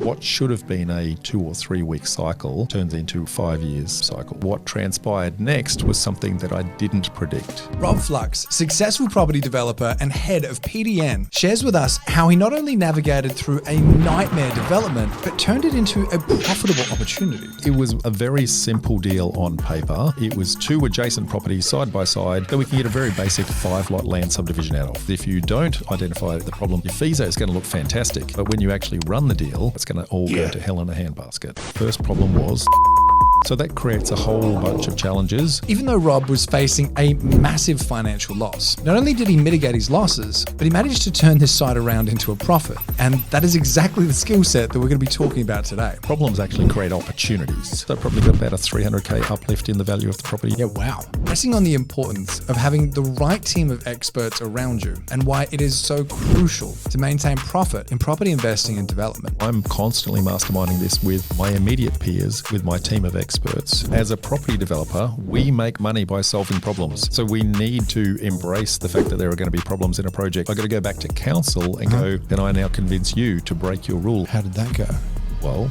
What should have been a 2 or 3 week cycle turns into a 5 years cycle. What transpired next was something that I didn't predict. Rob Flux, successful property developer and head of PDN, shares with us how he not only navigated through a nightmare development, but turned it into a profitable opportunity. It was a very simple deal on paper. It was 2 adjacent properties side by side that we can get a very basic 5-lot land subdivision out of. If you don't identify the problem, your FISA is going to look fantastic. But when you actually run the deal, it's going to all go to hell in a handbasket. First problem was... So that creates a whole bunch of challenges. Even though Rob was facing a massive financial loss, not only did he mitigate his losses, but he managed to turn this site around into a profit. And that is exactly the skill set that we're going to be talking about today. Problems actually create opportunities. So probably got about a 300K uplift in the value of the property. Yeah, wow. Pressing on the importance of having the right team of experts around you and why it is so crucial to maintain profit in property investing and development. I'm constantly masterminding this with my immediate peers, with my team of experts. As a property developer, we make money by solving problems. So we need to embrace the fact that there are going to be problems in a project. I've got to go back to council and go, can I now convince you to break your rule? How did that go? Well,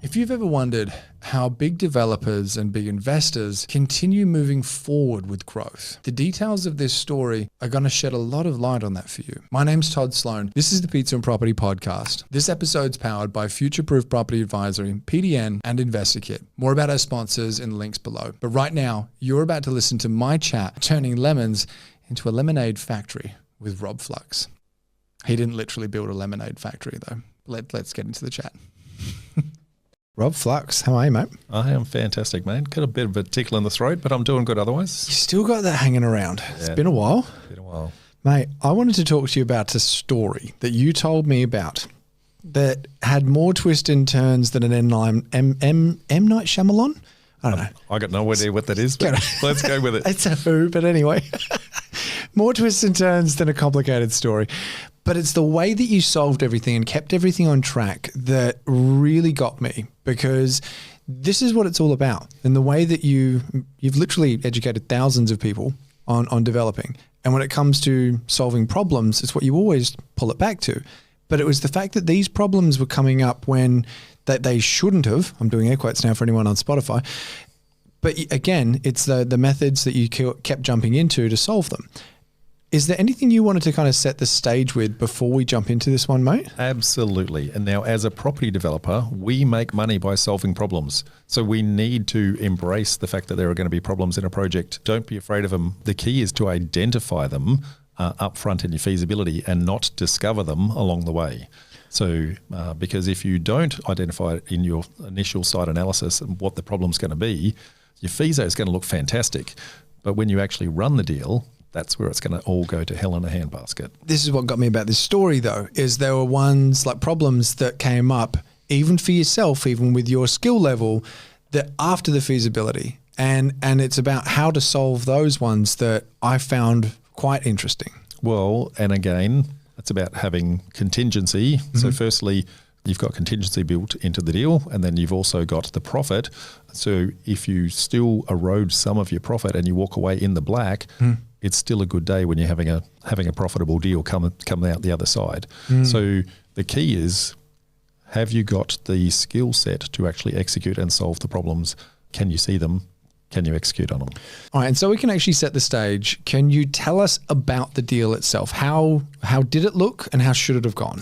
if you've ever wondered how big developers and big investors continue moving forward with growth, the details of this story are going to shed a lot of light on that for you. My name's Todd Sloan. This is the Pizza and Property Podcast. This episode's powered by Future-Proof Property Advisory, PDN, and InvestorKit. More about our sponsors in the links below. But right now, you're about to listen to my chat turning lemons into a lemonade factory with Rob Flux. He didn't literally build a lemonade factory though. Let's get into the chat. Rob Flux, how are you, mate? I am fantastic, mate. Got a bit of a tickle in the throat, but I'm doing good otherwise. You still got that hanging around. Yeah. It's been a while. Been a while. Mate, I wanted to talk to you about a story that you told me about that had more twists and turns than an M. Night Shyamalan? I don't know. I got no idea what that is, but let's go with it. It's a who, but anyway. More twists and turns than a complicated story. But it's the way that you solved everything and kept everything on track that really got me, because this is what it's all about. And the way that you've literally educated thousands of people on developing. And when it comes to solving problems, it's what you always pull it back to. But it was the fact that these problems were coming up when that they shouldn't have. I'm doing air quotes now for anyone on Spotify. But again, it's the methods that you kept jumping into to solve them. Is there anything you wanted to kind of set the stage with before we jump into this one, mate? Absolutely. And now as a property developer, we make money by solving problems. So we need to embrace the fact that there are going to be problems in a project. Don't be afraid of them. The key is to identify them up front in your feasibility and not discover them along the way. So because if you don't identify it in your initial site analysis and what the problem's going to be, your FISA is going to look fantastic. But when you actually run the deal, that's where it's going to all go to hell in a handbasket. This is what got me about this story though, is there were ones like problems that came up even for yourself, even with your skill level, that after the feasibility. And it's about how to solve those ones that I found quite interesting. Well, and again, it's about having contingency. Mm-hmm. So firstly, you've got contingency built into the deal, and then you've also got the profit. So if you still erode some of your profit and you walk away in the black, it's still a good day when you're having a profitable deal come out the other side. So the key is, have you got the skill set to actually execute and solve the problems? Can you see them? Can you execute on them? All right, and so we can actually set the stage. Can you tell us about the deal itself? How did it look and how should it have gone?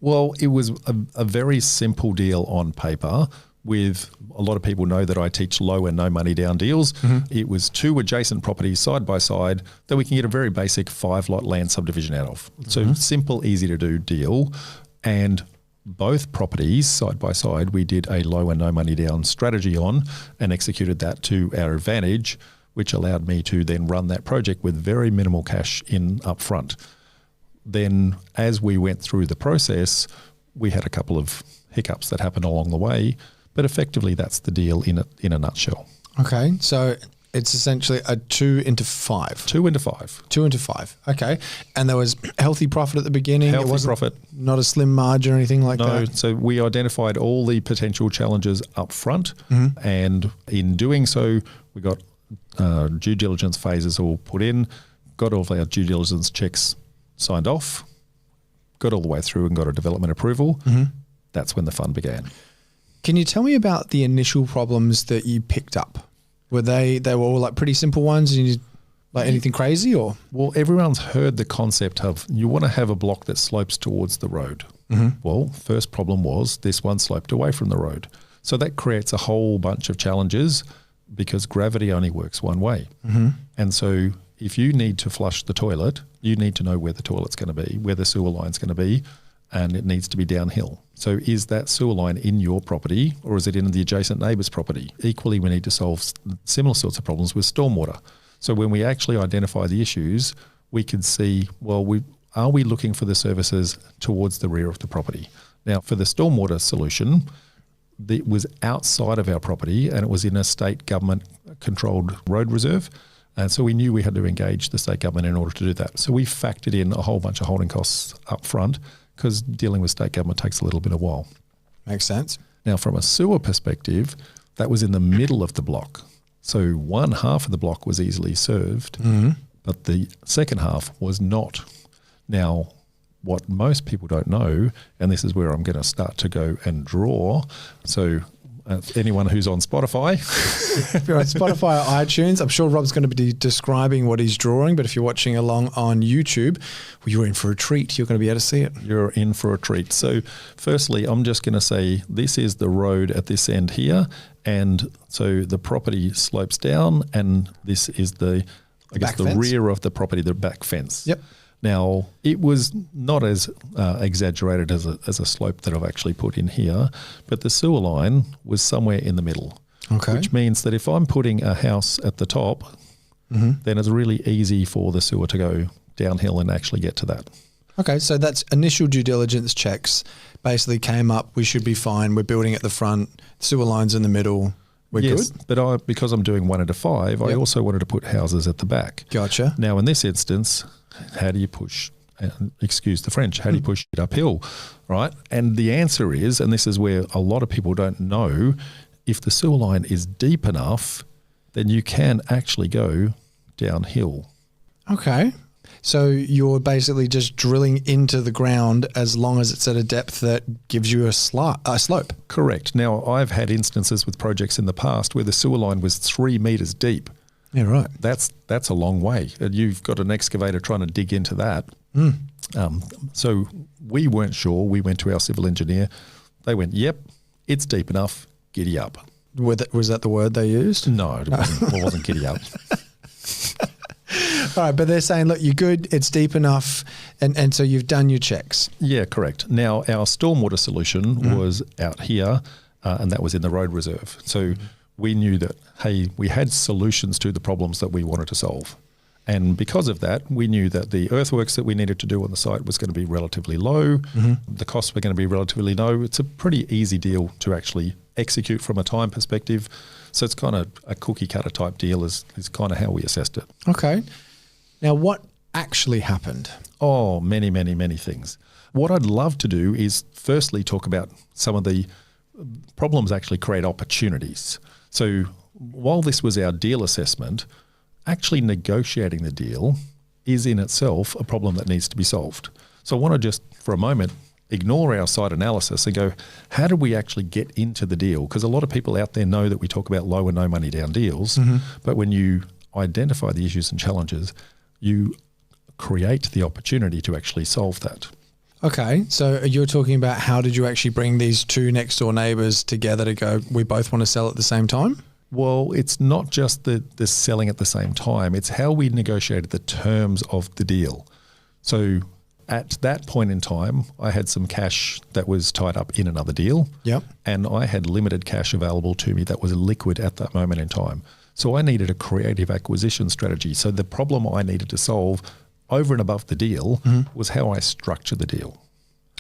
Well, it was a very simple deal on paper. With a lot of people know that I teach low and no money down deals. It was 2 adjacent properties side by side that we can get a very basic 5-lot land subdivision out of. So simple, easy to do deal. And both properties side by side, we did a low and no money down strategy on and executed that to our advantage, which allowed me to then run that project with very minimal cash in upfront. Then as we went through the process, we had a couple of hiccups that happened along the way. But effectively, that's the deal in a nutshell. Okay, so it's essentially a 2 into 5. 2 into 5. 2 into 5. Okay, and there was healthy profit at the beginning. Healthy it wasn't profit, not a slim margin or anything like that. No, so we identified all the potential challenges up front, and in doing so, we got due diligence phases all put in, got all of our due diligence checks signed off, got all the way through and got a development approval, that's when the fun began. Can you tell me about the initial problems that you picked up? Were they were all like pretty simple ones, and you like anything crazy or? Well, everyone's heard the concept of you want to have a block that slopes towards the road. Well, first problem was this one sloped away from the road. So that creates a whole bunch of challenges because gravity only works one way. And so if you need to flush the toilet, you need to know where the toilet's going to be, where the sewer line's going to be, and it needs to be downhill. So is that sewer line in your property or is it in the adjacent neighbour's property? Equally, we need to solve similar sorts of problems with stormwater. So when we actually identify the issues, we can see, well, are we looking for the services towards the rear of the property? Now, for the stormwater solution, it was outside of our property and it was in a state government controlled road reserve. And so we knew we had to engage the state government in order to do that. So we factored in a whole bunch of holding costs up front because dealing with state government takes a little bit of a while. Makes sense. Now, from a sewer perspective, that was in the middle of the block. So one half of the block was easily served, but the second half was not. Now, what most people don't know, and this is where I'm going to start to go and draw. So anyone who's on Spotify. If you're on Spotify or iTunes, I'm sure Rob's going to be describing what he's drawing, but if you're watching along on YouTube, well, you're in for a treat. You're going to be able to see it. You're in for a treat. So firstly, I'm just going to say this is the road at this end here. And so the property slopes down and this is the rear of the property, the back fence. Yep. Now, it was not as exaggerated as a slope that I've actually put in here, but the sewer line was somewhere in the middle. Okay. Which means that if I'm putting a house at the top, then it's really easy for the sewer to go downhill and actually get to that. Okay, so that's initial due diligence checks basically came up, we should be fine, we're building at the front, sewer line's in the middle, we're yes, good? But because I'm doing 1 to 5, I also wanted to put houses at the back. Gotcha. Now, in this instance, how do you push, excuse the French, how do you push it uphill, right? And the answer is, and this is where a lot of people don't know, if the sewer line is deep enough, then you can actually go downhill. Okay. So you're basically just drilling into the ground as long as it's at a depth that gives you a slope. Correct. Now, I've had instances with projects in the past where the sewer line was 3 meters deep. Yeah, right. That's a long way. And you've got an excavator trying to dig into that. So we weren't sure. We went to our civil engineer. They went, yep, it's deep enough. Giddy up. Was that the word they used? No, it wasn't giddy up. All right, but they're saying, look, you're good, it's deep enough, and so you've done your checks. Yeah, correct. Now, our stormwater solution was out here, and that was in the road reserve. So we knew that, hey, we had solutions to the problems that we wanted to solve. And because of that, we knew that the earthworks that we needed to do on the site was going to be relatively low. The costs were going to be relatively low. It's a pretty easy deal to actually execute from a time perspective. So it's kind of a cookie cutter type deal is kind of how we assessed it. Okay. Now, what actually happened? Oh, many, many, many things. What I'd love to do is firstly talk about some of the problems actually create opportunities. So while this was our deal assessment, actually negotiating the deal is in itself a problem that needs to be solved. So I want to just, for a moment, ignore our site analysis and go, how do we actually get into the deal? Because a lot of people out there know that we talk about low and no money down deals, but when you identify the issues and challenges, you create the opportunity to actually solve that. Okay, so you're talking about how did you actually bring these two next door neighbours together to go, we both want to sell at the same time? Well, it's not just the selling at the same time. It's how we negotiated the terms of the deal. So at that point in time, I had some cash that was tied up in another deal. Yep. And I had limited cash available to me that was liquid at that moment in time. So I needed a creative acquisition strategy. So the problem I needed to solve over and above the deal was how I structure the deal.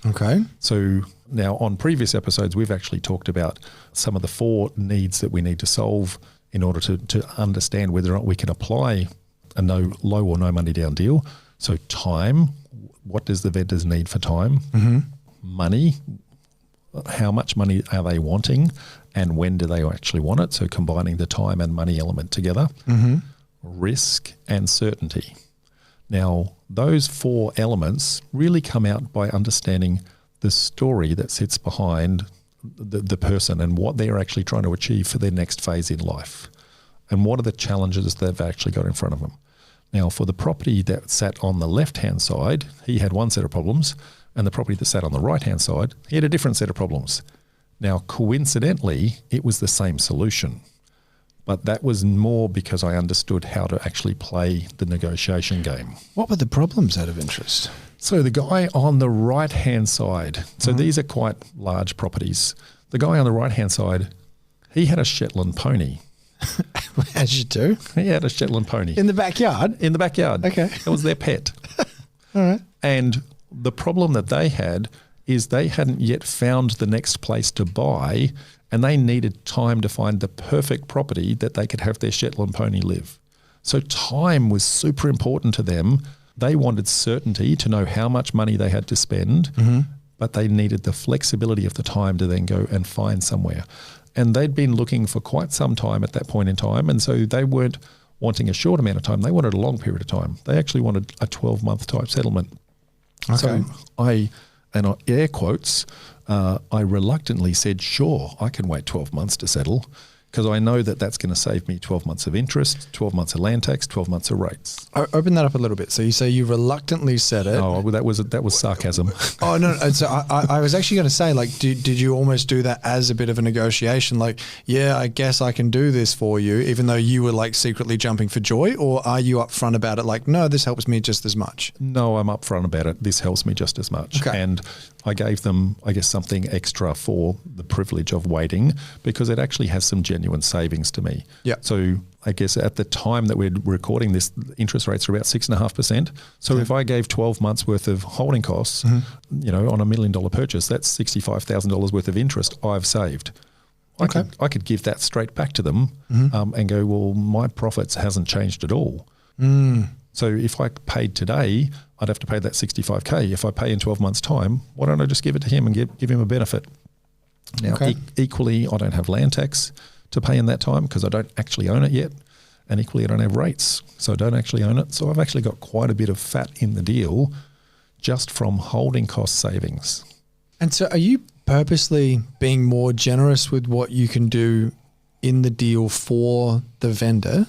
Okay. So now on previous episodes, we've actually talked about some of the 4 needs that we need to solve in order to understand whether or not we can apply a low or no money down deal. So time, what does the vendors need for time? Money, how much money are they wanting and when do they actually want it? So combining the time and money element together. Risk and certainty. Now, those 4 elements really come out by understanding the story that sits behind the person and what they're actually trying to achieve for their next phase in life, and what are the challenges they've actually got in front of them. Now, for the property that sat on the left-hand side, he had one set of problems, and the property that sat on the right-hand side, he had a different set of problems. Now, coincidentally, it was the same solution, but that was more because I understood how to actually play the negotiation game. What were the problems out of interest? So the guy on the right-hand side, so these are quite large properties. The guy on the right-hand side, he had a Shetland pony. As you do. He had a Shetland pony. In the backyard? In the backyard. Okay. It was their pet. All right. And the problem that they had is they hadn't yet found the next place to buy, and they needed time to find the perfect property that they could have their Shetland pony live. So time was super important to them. They wanted certainty to know how much money they had to spend, but they needed the flexibility of the time to then go and find somewhere. And they'd been looking for quite some time at that point in time, and so they weren't wanting a short amount of time. They wanted a long period of time. They actually wanted a 12-month type settlement. Okay. So I air quotes, I reluctantly said, sure, I can wait 12 months to settle, because I know that that's going to save me 12 months of interest, 12 months of land tax, 12 months of rates. Open that up a little bit. So you say you reluctantly said it. Oh, well, that was sarcasm. Oh, no. So I was actually going to say, like, did you almost do that as a bit of a negotiation? Like, yeah, I guess I can do this for you, even though you were like secretly jumping for joy? Or are you upfront about it? Like, no, this helps me just as much. No, I'm upfront about it. This helps me just as much. Okay. And I gave them, I guess, something extra for the privilege of waiting, because it actually has some genuine savings to me. Yeah. So I guess at the time that we're recording this, interest rates are about 6.5%. So if I gave 12 months worth of holding costs, on $1 million purchase, that's $65,000 worth of interest I've saved. I could give that straight back to them and go, well, my profits hasn't changed at all. So if I paid today, I'd have to pay that $65K. If I pay in 12 months' time, why don't I just give it to him and give him a benefit? Now, equally, I don't have land tax to pay in that time because I don't actually own it yet. And equally, I don't have rates, so I don't actually own it. So I've actually got quite a bit of fat in the deal just from holding cost savings. And so are you purposely being more generous with what you can do in the deal for the vendor?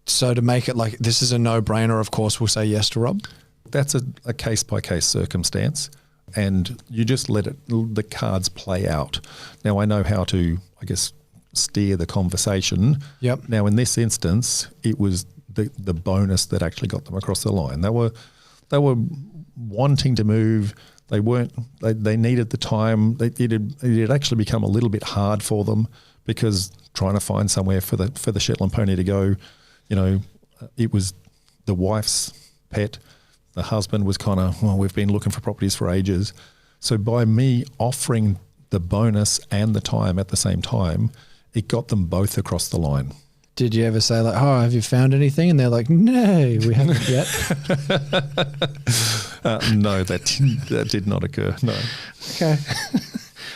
So to make it like this is a no-brainer, of course, we'll say yes to Rob? That's a case-by-case circumstance, and you just let the cards play out. Now, I know how to, I guess, steer the conversation. Yep. Now, in this instance, it was the bonus that actually got them across the line. They were wanting to move. They weren't. They needed the time. It had actually become a little bit hard for them because trying to find somewhere for the Shetland pony to go. It was the wife's pet. The husband was kind of, well, we've been looking for properties for ages. So by me offering the bonus and the time at the same time, it got them both across the line. Did you ever say like, oh, have you found anything? And they're like, no, we haven't yet. No, that did not occur. No. Okay.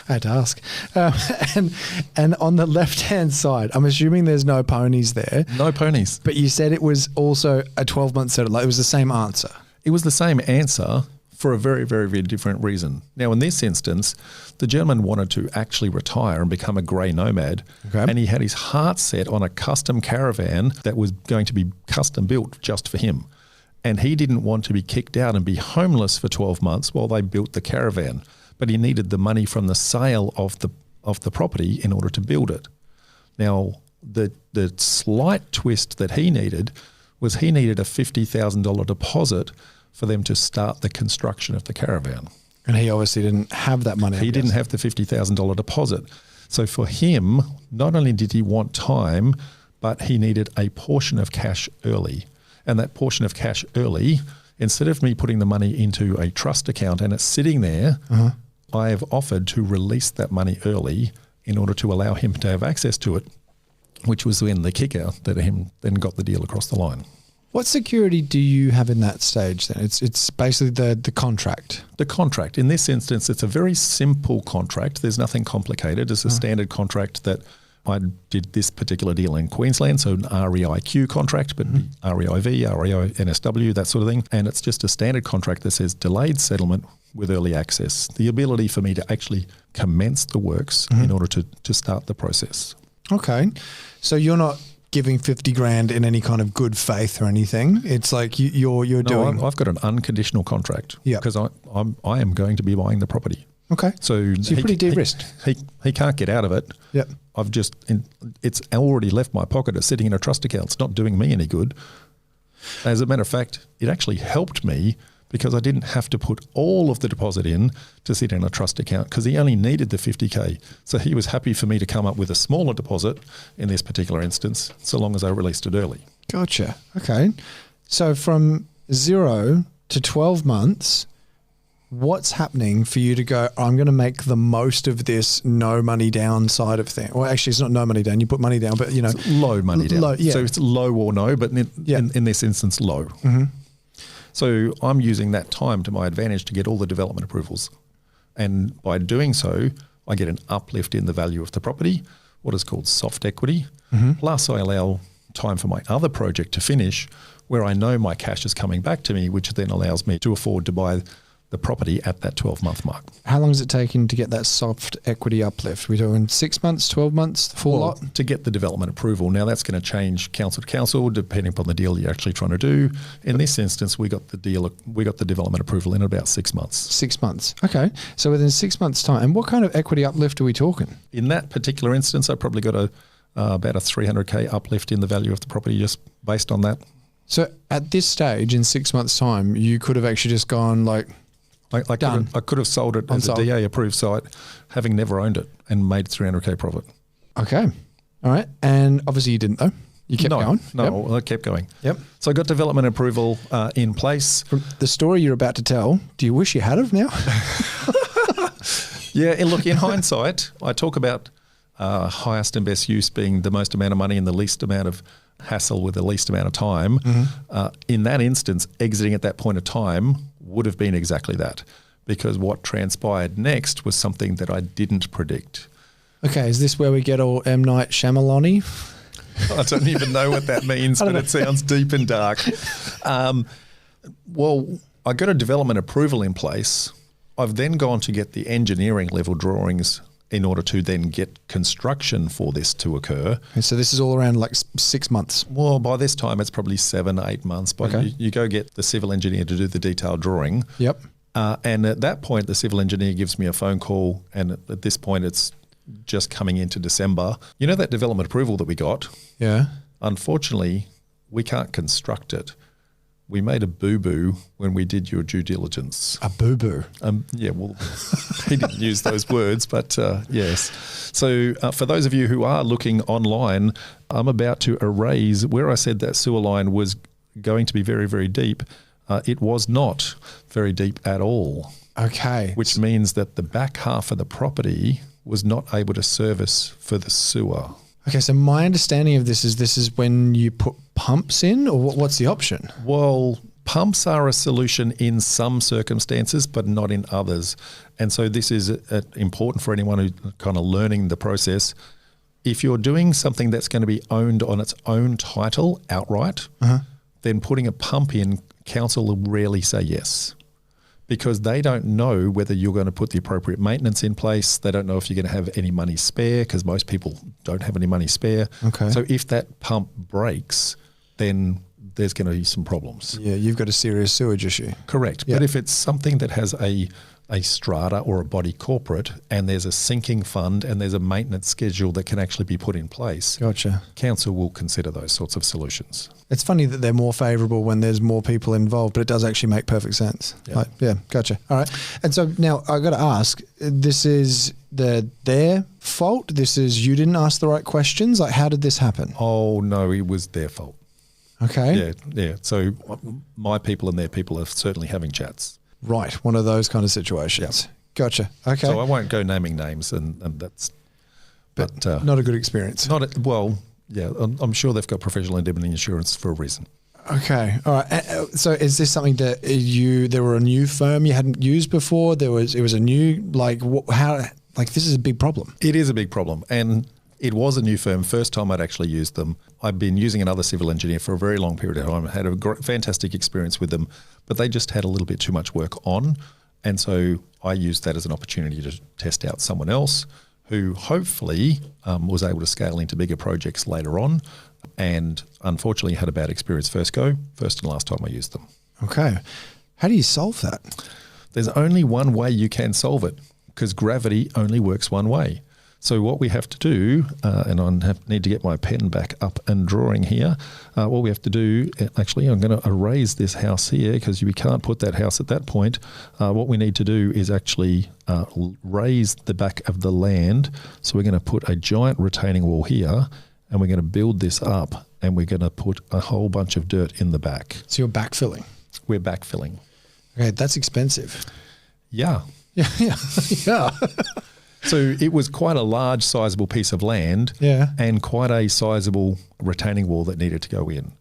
I had to ask. And on the left-hand side, I'm assuming there's no ponies there. No ponies. But you said it was also a 12-month settle. Like it was the same answer. It was the same answer for a very, very, very different reason. Now, in this instance, the gentleman wanted to actually retire and become a grey nomad. Okay. And he had his heart set on a custom caravan that was going to be custom built just for him. And he didn't want to be kicked out and be homeless for 12 months while they built the caravan. But he needed the money from the sale of the property in order to build it. Now, the slight twist that he needed was he needed a $50,000 deposit for them to start the construction of the caravan. And he obviously didn't have that money. He didn't have the $50,000 deposit. So for him, not only did he want time, but he needed a portion of cash early. And that portion of cash early, instead of me putting the money into a trust account and it's sitting there, I have offered to release that money early in order to allow him to have access to it, which was then the kicker that him then got the deal across the line. What security do you have in that stage then? It's basically the contract. The contract. In this instance, it's a very simple contract. There's nothing complicated. It's a standard contract that I did this particular deal in Queensland, so an REIQ contract, but REIV, REO, NSW, that sort of thing. And it's just a standard contract that says delayed settlement with early access, the ability for me to actually commence the works in order to start the process. Okay. So you're not giving 50 grand in any kind of good faith or anything. It's like you're doing. I've got an unconditional contract because I am going to be buying the property. Okay. So you're pretty de-risked. He can't get out of it. Yep. It's already left my pocket. It's sitting in a trust account. It's not doing me any good. As a matter of fact, it actually helped me because I didn't have to put all of the deposit in to sit in a trust account because he only needed the 50K. So he was happy for me to come up with a smaller deposit in this particular instance, so long as I released it early. Gotcha. Okay. So from 0 to 12 months, what's happening for you to go, I'm going to make the most of this no money down side of thing? Well, actually, it's not no money down. You put money down, but it's low money down. Low, yeah. So it's low or no, but in this instance, low. Mm-hmm. So I'm using that time to my advantage to get all the development approvals. And by doing so, I get an uplift in the value of the property, what is called soft equity. Plus I allow time for my other project to finish where I know my cash is coming back to me, which then allows me to afford to buy the property at that 12-month mark. How long is it taking to get that soft equity uplift? We're doing 6 months, 12 months, the full lot? To get the development approval. Now that's going to change council to council depending upon the deal you're actually trying to do. In this instance, we got the development approval in about 6 months. 6 months. Okay. So within 6 months' time, and what kind of equity uplift are we talking? In that particular instance, I probably got about a 300K uplift in the value of the property just based on that. So at this stage, in 6 months' time, you could have actually just gone like, I could have sold it as a DA approved site, having never owned it, and made 300K profit. Okay. All right. And obviously you didn't though. You kept going. No, I kept going. Yep. So I got development approval in place. From the story you're about to tell, do you wish you had have now? Yeah. And look, in hindsight, I talk about highest and best use being the most amount of money and the least amount of hassle with the least amount of time. In that instance, exiting at that point of time would have been exactly that, because what transpired next was something that I didn't predict. Okay, is this where we get all M. Night Shyamalan-y? I don't even know what that means, but it sounds deep and dark. Well, I got a development approval in place. I've then gone to get the engineering level drawings in order to then get construction for this to occur. And so this is all around like 6 months? Well, by this time it's probably 7, 8 months, but you go get the civil engineer to do the detailed drawing. Yep. And at that point, the civil engineer gives me a phone call, and at this point it's just coming into December. You know that development approval that we got? Yeah. Unfortunately, we can't construct it. We made a boo-boo when we did your due diligence. A boo-boo? Yeah, well, he didn't use those words, but yes. So for those of you who are looking online, I'm about to erase where I said that sewer line was going to be very, very deep. It was not very deep at all. Okay. Which means that the back half of the property was not able to service for the sewer. Okay, so my understanding of this is when you put pumps in, or what's the option? Well, pumps are a solution in some circumstances, but not in others. And so this is important for anyone who's kind of learning the process. If you're doing something that's going to be owned on its own title outright, then putting a pump in, council will rarely say yes, because they don't know whether you're going to put the appropriate maintenance in place. They don't know if you're going to have any money spare, because most people don't have any money spare. Okay. So if that pump breaks, then there's going to be some problems. Yeah, you've got a serious sewage issue. Correct. Yep. But if it's something that has a strata or a body corporate, and there's a sinking fund and there's a maintenance schedule that can actually be put in place, gotcha, council will consider those sorts of solutions. It's funny that they're more favourable when there's more people involved, but it does actually make perfect sense. Yeah, gotcha. All right. And so now I've got to ask, this is their fault? This is you didn't ask the right questions? Like, how did this happen? Oh, no, it was their fault. Okay. Yeah. So my people and their people are certainly having chats. Right, one of those kind of situations. Yep. Gotcha. Okay. So I won't go naming names, and that's... But not a good experience. I'm sure they've got professional indemnity insurance for a reason. Okay. All right. So is this something that there were a new firm you hadn't used before? It was a new, this is a big problem. It is a big problem. And It was a new firm, first time I'd actually used them. I've been using another civil engineer for a very long period of time. I had a fantastic experience with them, but they just had a little bit too much work on. And so I used that as an opportunity to test out someone else who hopefully was able to scale into bigger projects later on, and unfortunately had a bad experience first and last time I used them. Okay. How do you solve that? There's only one way you can solve it, because gravity only works one way. So what we have to do, and I need to get my pen back up and drawing here, what we have to do, actually I'm going to erase this house here because we can't put that house at that point. What we need to do is actually raise the back of the land. So we're going to put a giant retaining wall here, and we're going to build this up, and we're going to put a whole bunch of dirt in the back. So you're backfilling? We're backfilling. Okay, that's expensive. Yeah. Yeah. So it was quite a large, sizable piece of land, and quite a sizable retaining wall that needed to go in.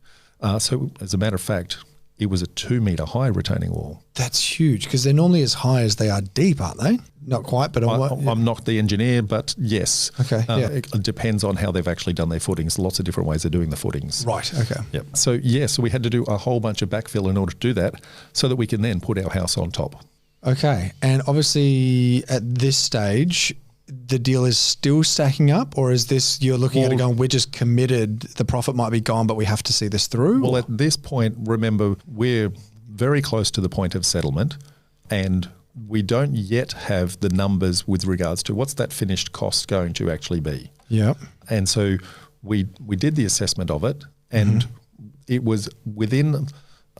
So as a matter of fact, it was a 2 metre high retaining wall. That's huge, because they're normally as high as they are deep, aren't they? Not quite, but I'm not the engineer, but yes. Okay. It depends on how they've actually done their footings. Lots of different ways of doing the footings. Right. Okay. Yep. So so we had to do a whole bunch of backfill in order to do that, so that we can then put our house on top. Okay. And obviously at this stage, the deal is still stacking up, or is this, you're looking at it going, we're just committed, the profit might be gone, but we have to see this through? Well, at this point, remember, we're very close to the point of settlement, and we don't yet have the numbers with regards to what's that finished cost going to actually be. Yeah. And so we did the assessment of it, and it was within,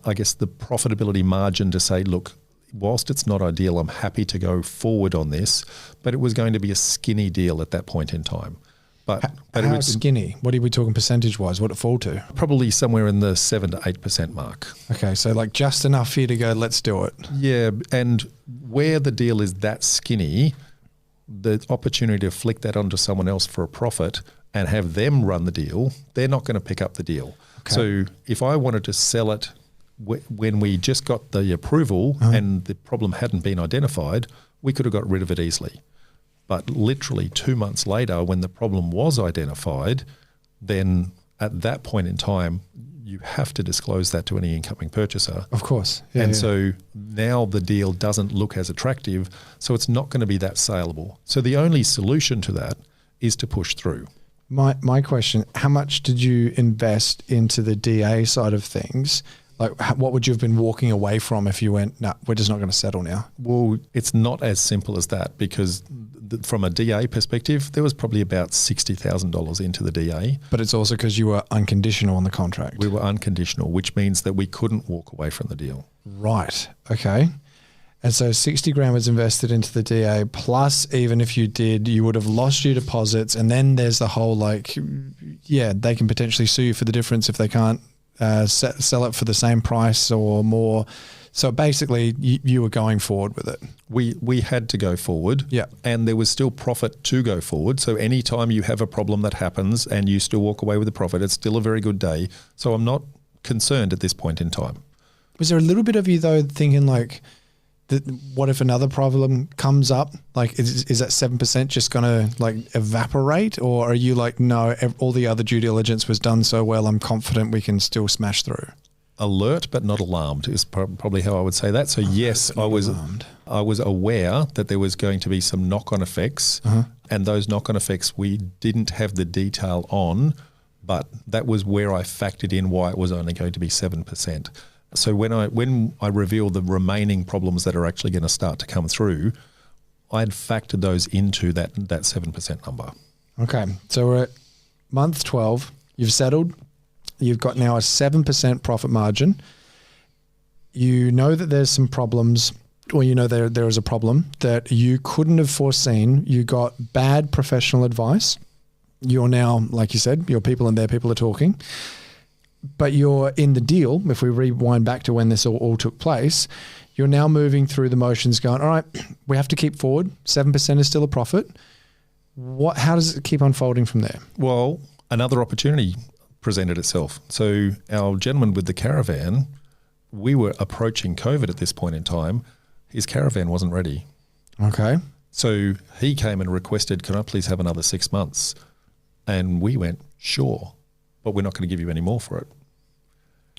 I guess, the profitability margin to say, look, whilst it's not ideal, I'm happy to go forward on this, but it was going to be a skinny deal at that point in time. But how it was skinny? What are we talking percentage-wise? What did it fall to? probably somewhere in the 7 to 8% mark. Okay, so like just enough for you to go, let's do it. Yeah, and where the deal is that skinny, the opportunity to flick that onto someone else for a profit and have them run the deal, they're not going to pick up the deal. Okay. So if I wanted to sell it when we just got the approval and the problem hadn't been identified, we could have got rid of it easily. But literally 2 months later, when the problem was identified, then at that point in time, you have to disclose that to any incoming purchaser. Of course. So now the deal doesn't look as attractive, so it's not going to be that saleable. So the only solution to that is to push through. My question, how much did you invest into the DA side of things? Like, what would you have been walking away from if you went, no, we're just not going to settle now? Well, it's not as simple as that, because from a DA perspective, there was probably about $60,000 into the DA. But it's also because you were unconditional on the contract. We were unconditional, which means that we couldn't walk away from the deal. Right. Okay. And so 60 grand was invested into the DA, plus even if you did, you would have lost your deposits. And then there's the whole like, they can potentially sue you for the difference if they can't sell it for the same price or more. So basically you were going forward with it. We had to go forward, and there was still profit to go forward. So anytime you have a problem that happens and you still walk away with a profit, it's still a very good day. So I'm not concerned at this point in time. Was there a little bit of you though thinking like, what if another problem comes up? Like, is that 7% just going to like evaporate, or are you like, no, all the other due diligence was done so well, I'm confident we can still smash through? Alert but not alarmed is probably how I would say that. So yes, I was aware that there was going to be some knock-on effects, and those knock-on effects we didn't have the detail on, but that was where I factored in why it was only going to be 7%. So when I reveal the remaining problems that are actually going to start to come through, I'd factored those into that 7% number. Okay, so we're at month 12. You've settled. You've got now a 7% profit margin. You know that there's some problems, or you know there is a problem that you couldn't have foreseen. You got bad professional advice. You're now, like you said, your people and their people are talking. But you're in the deal. If we rewind back to when this all took place, you're now moving through the motions going, all right, we have to keep forward. 7% is still a profit. How does it keep unfolding from there? Well, another opportunity presented itself. So our gentleman with the caravan, we were approaching COVID at this point in time. His caravan wasn't ready. Okay. So he came and requested, can I please have another 6 months? And we went, sure, but we're not going to give you any more for it.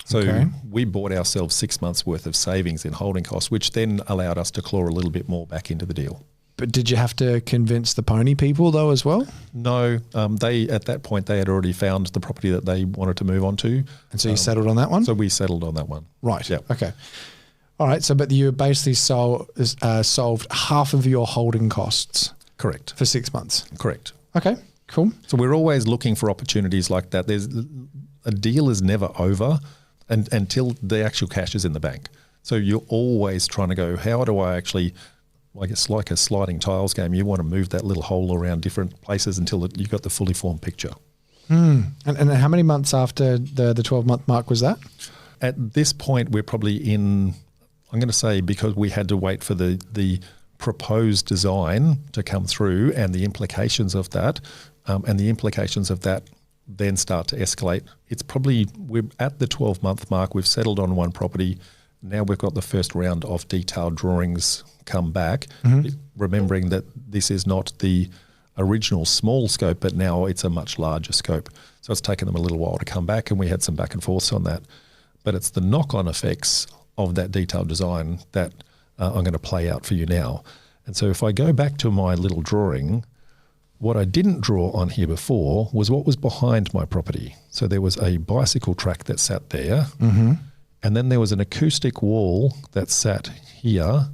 So we bought ourselves 6 months worth of savings in holding costs, which then allowed us to claw a little bit more back into the deal. But did you have to convince the pony people though as well? No, they at that point they had already found the property that they wanted to move on to. And so you settled on that one? So we settled on that one. Right. Yeah. Okay. All right. So, but you basically solved half of your holding costs. Correct. For 6 months. Correct. Okay. Cool. So we're always looking for opportunities like that. A deal is never over until the actual cash is in the bank. So you're always trying to go, how do I actually, I guess like a sliding tiles game, you want to move that little hole around different places until you've got the fully formed picture. And how many months after the 12-month mark was that? At this point, we're probably in, I'm going to say, because we had to wait for the proposed design to come through and the implications of that, then start to escalate. It's probably, we're at the 12-month mark, we've settled on one property. Now we've got the first round of detailed drawings come back, remembering that this is not the original small scope, but now it's a much larger scope. So it's taken them a little while to come back, and we had some back and forths on that. But it's the knock-on effects of that detailed design that I'm going to play out for you now. And so if I go back to my little drawing, what I didn't draw on here before was what was behind my property. So there was a bicycle track that sat there, and then there was an acoustic wall that sat here,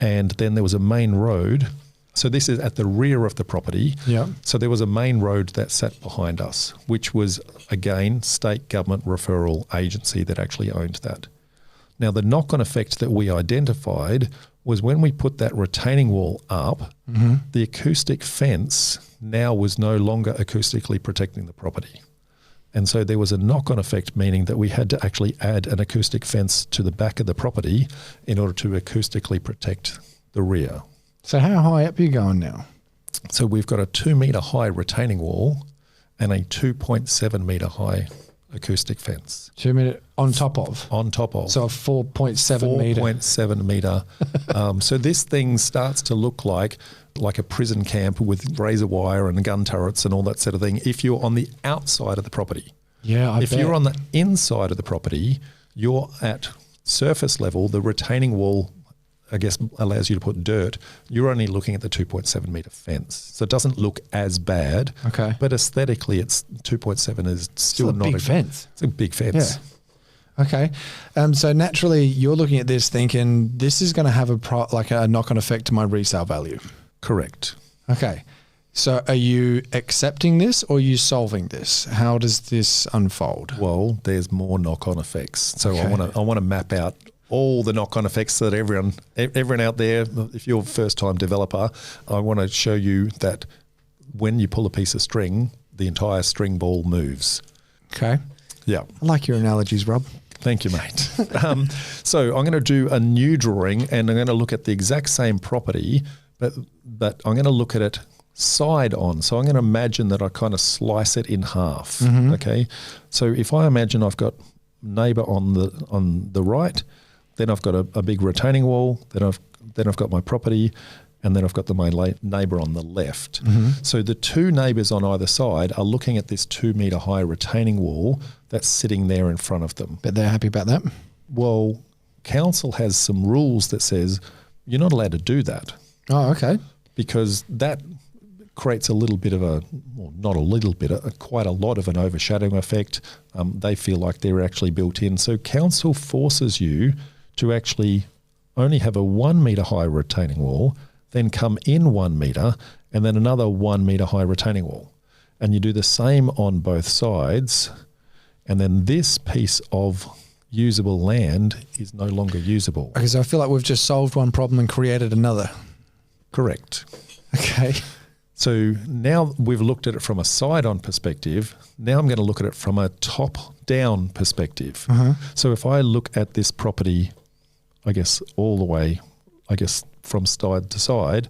and then there was a main road. So this is at the rear of the property. Yeah. So there was a main road that sat behind us, which was, again, state government referral agency that actually owned that. Now, the knock-on effect that we identified was when we put that retaining wall up, the acoustic fence now was no longer acoustically protecting the property. And so there was a knock-on effect, meaning that we had to actually add an acoustic fence to the back of the property in order to acoustically protect the rear. So how high up are you going now? So we've got a 2 metre high retaining wall and a 2.7 metre high acoustic fence. 2 metre on top of? On top of. So a 4.7 metre. 4.7 metre. So this thing starts to look like a prison camp with razor wire and gun turrets and all that sort of thing if you're on the outside of the property. Yeah, If you're on the inside of the property, you're at surface level. The retaining wall, I guess, allows you to put dirt. You're only looking at the 2.7 metre fence. So it doesn't look as bad. Okay. But aesthetically, 2.7 is still not a big fence. It's a big fence. Yeah. Okay. So naturally, you're looking at this thinking, this is going to have a knock-on effect to my resale value. Correct. Okay. So are you accepting this or are you solving this? How does this unfold? Well, there's more knock-on effects. So Okay. I want to map out all the knock-on effects that everyone out there, if you're a first-time developer, I want to show you that when you pull a piece of string, the entire string ball moves. Okay. Yeah. I like your analogies, Rob. Thank you, mate. So I'm going to do a new drawing and I'm going to look at the exact same property, but I'm going to look at it side on. So I'm going to imagine that I kind of slice it in half. Okay. So if I imagine I've got neighbour on the right, then I've got a big retaining wall, then I've got my property, and then I've got my neighbour on the left. So the two neighbours on either side are looking at this 2 metre high retaining wall that's sitting there in front of them. But they're happy about that? Well, council has some rules that says you're not allowed to do that. Oh, okay. Because that creates a little bit of not a little bit, quite a lot of an overshadowing effect. They feel like they're actually built in. So council forces you to actually only have a 1 metre high retaining wall, then come in 1 metre, and then another 1 metre high retaining wall. And you do the same on both sides, and then this piece of usable land is no longer usable. Okay, so I feel like we've just solved one problem and created another. Correct. Okay. So now we've looked at it from a side-on perspective. Now I'm going to look at it from a top-down perspective. So if I look at this property, I guess all the way, from side to side,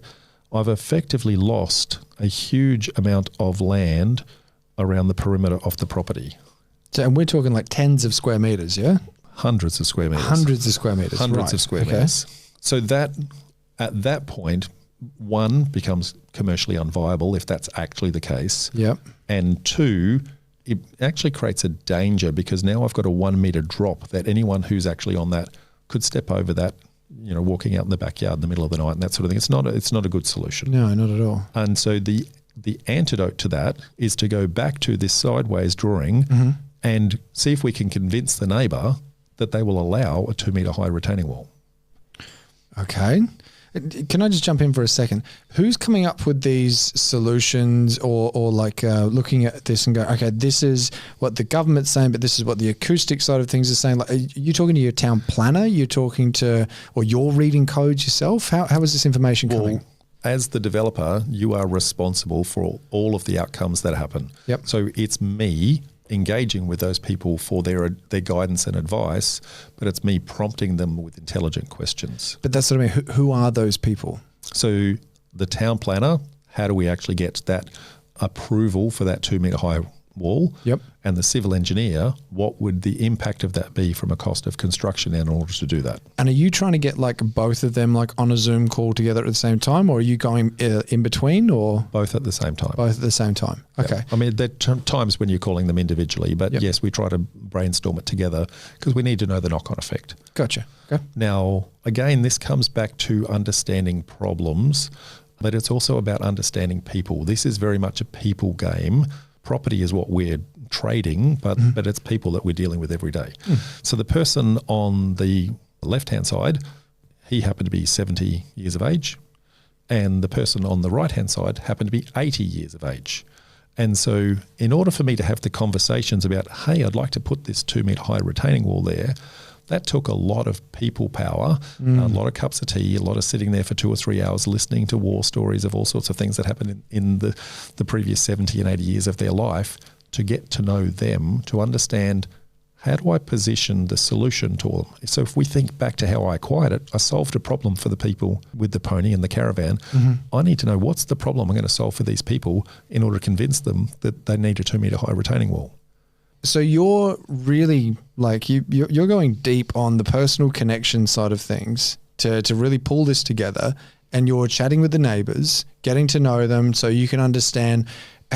I've effectively lost a huge amount of land around the perimeter of the property. So, and we're talking like tens of square meters, yeah? Hundreds of square meters. Hundreds of square meters. Hundreds right. of square Okay. meters. So that at that point, one, becomes commercially unviable if that's actually the case. Yep. And two, it actually creates a danger because now I've got a 1 meter drop that anyone who's actually on that could step over that, walking out in the backyard in the middle of the night and that sort of thing. It's not a good solution. No, not at all. And so the antidote to that is to go back to this sideways drawing and see if we can convince the neighbour that they will allow a 2 metre high retaining wall. Okay. Can I just jump in for a second? Who's coming up with these solutions or looking at this and go, okay, this is what the government's saying, but this is what the acoustic side of things is saying? Like, are you talking to your town planner? You're talking to, or you're reading codes yourself? How is this information coming? Well, as the developer, you are responsible for all of the outcomes that happen. Yep. So it's me engaging with those people for their guidance and advice, but it's me prompting them with intelligent questions. But that's what I mean. Who are those people? So the town planner, how do we actually get that approval for that 2 metre high wall? Yep. And the civil engineer, what would the impact of that be from a cost of construction in order to do that? And are you trying to get like both of them like on a Zoom call together at the same time, or are you going in between, or both at the same time? Both at the same time. Okay. Yeah. I mean, there are times when you're calling them individually, but Yep. yes, we try to brainstorm it together because we need to know the knock-on effect. Gotcha. Okay. Now, again, this comes back to understanding problems, but it's also about understanding people. This is very much a people game. Property is what we're trading, but it's people that we're dealing with every day. So the person on the left-hand side, he happened to be 70 years of age, and the person on the right-hand side happened to be 80 years of age. And so in order for me to have the conversations about, hey, I'd like to put this 2 metre high retaining wall there, that took a lot of people power, a lot of cups of tea, a lot of sitting there for 2 or 3 hours listening to war stories of all sorts of things that happened in the previous 70 and 80 years of their life to get to know them, to understand how do I position the solution to them. So if we think back to how I acquired it, I solved a problem for the people with the pony and the caravan. I need to know what's the problem I'm going to solve for these people in order to convince them that they need a 2 metre high retaining wall. So you're really like you're going deep on the personal connection side of things to really pull this together, and you're chatting with the neighbors, getting to know them so you can understand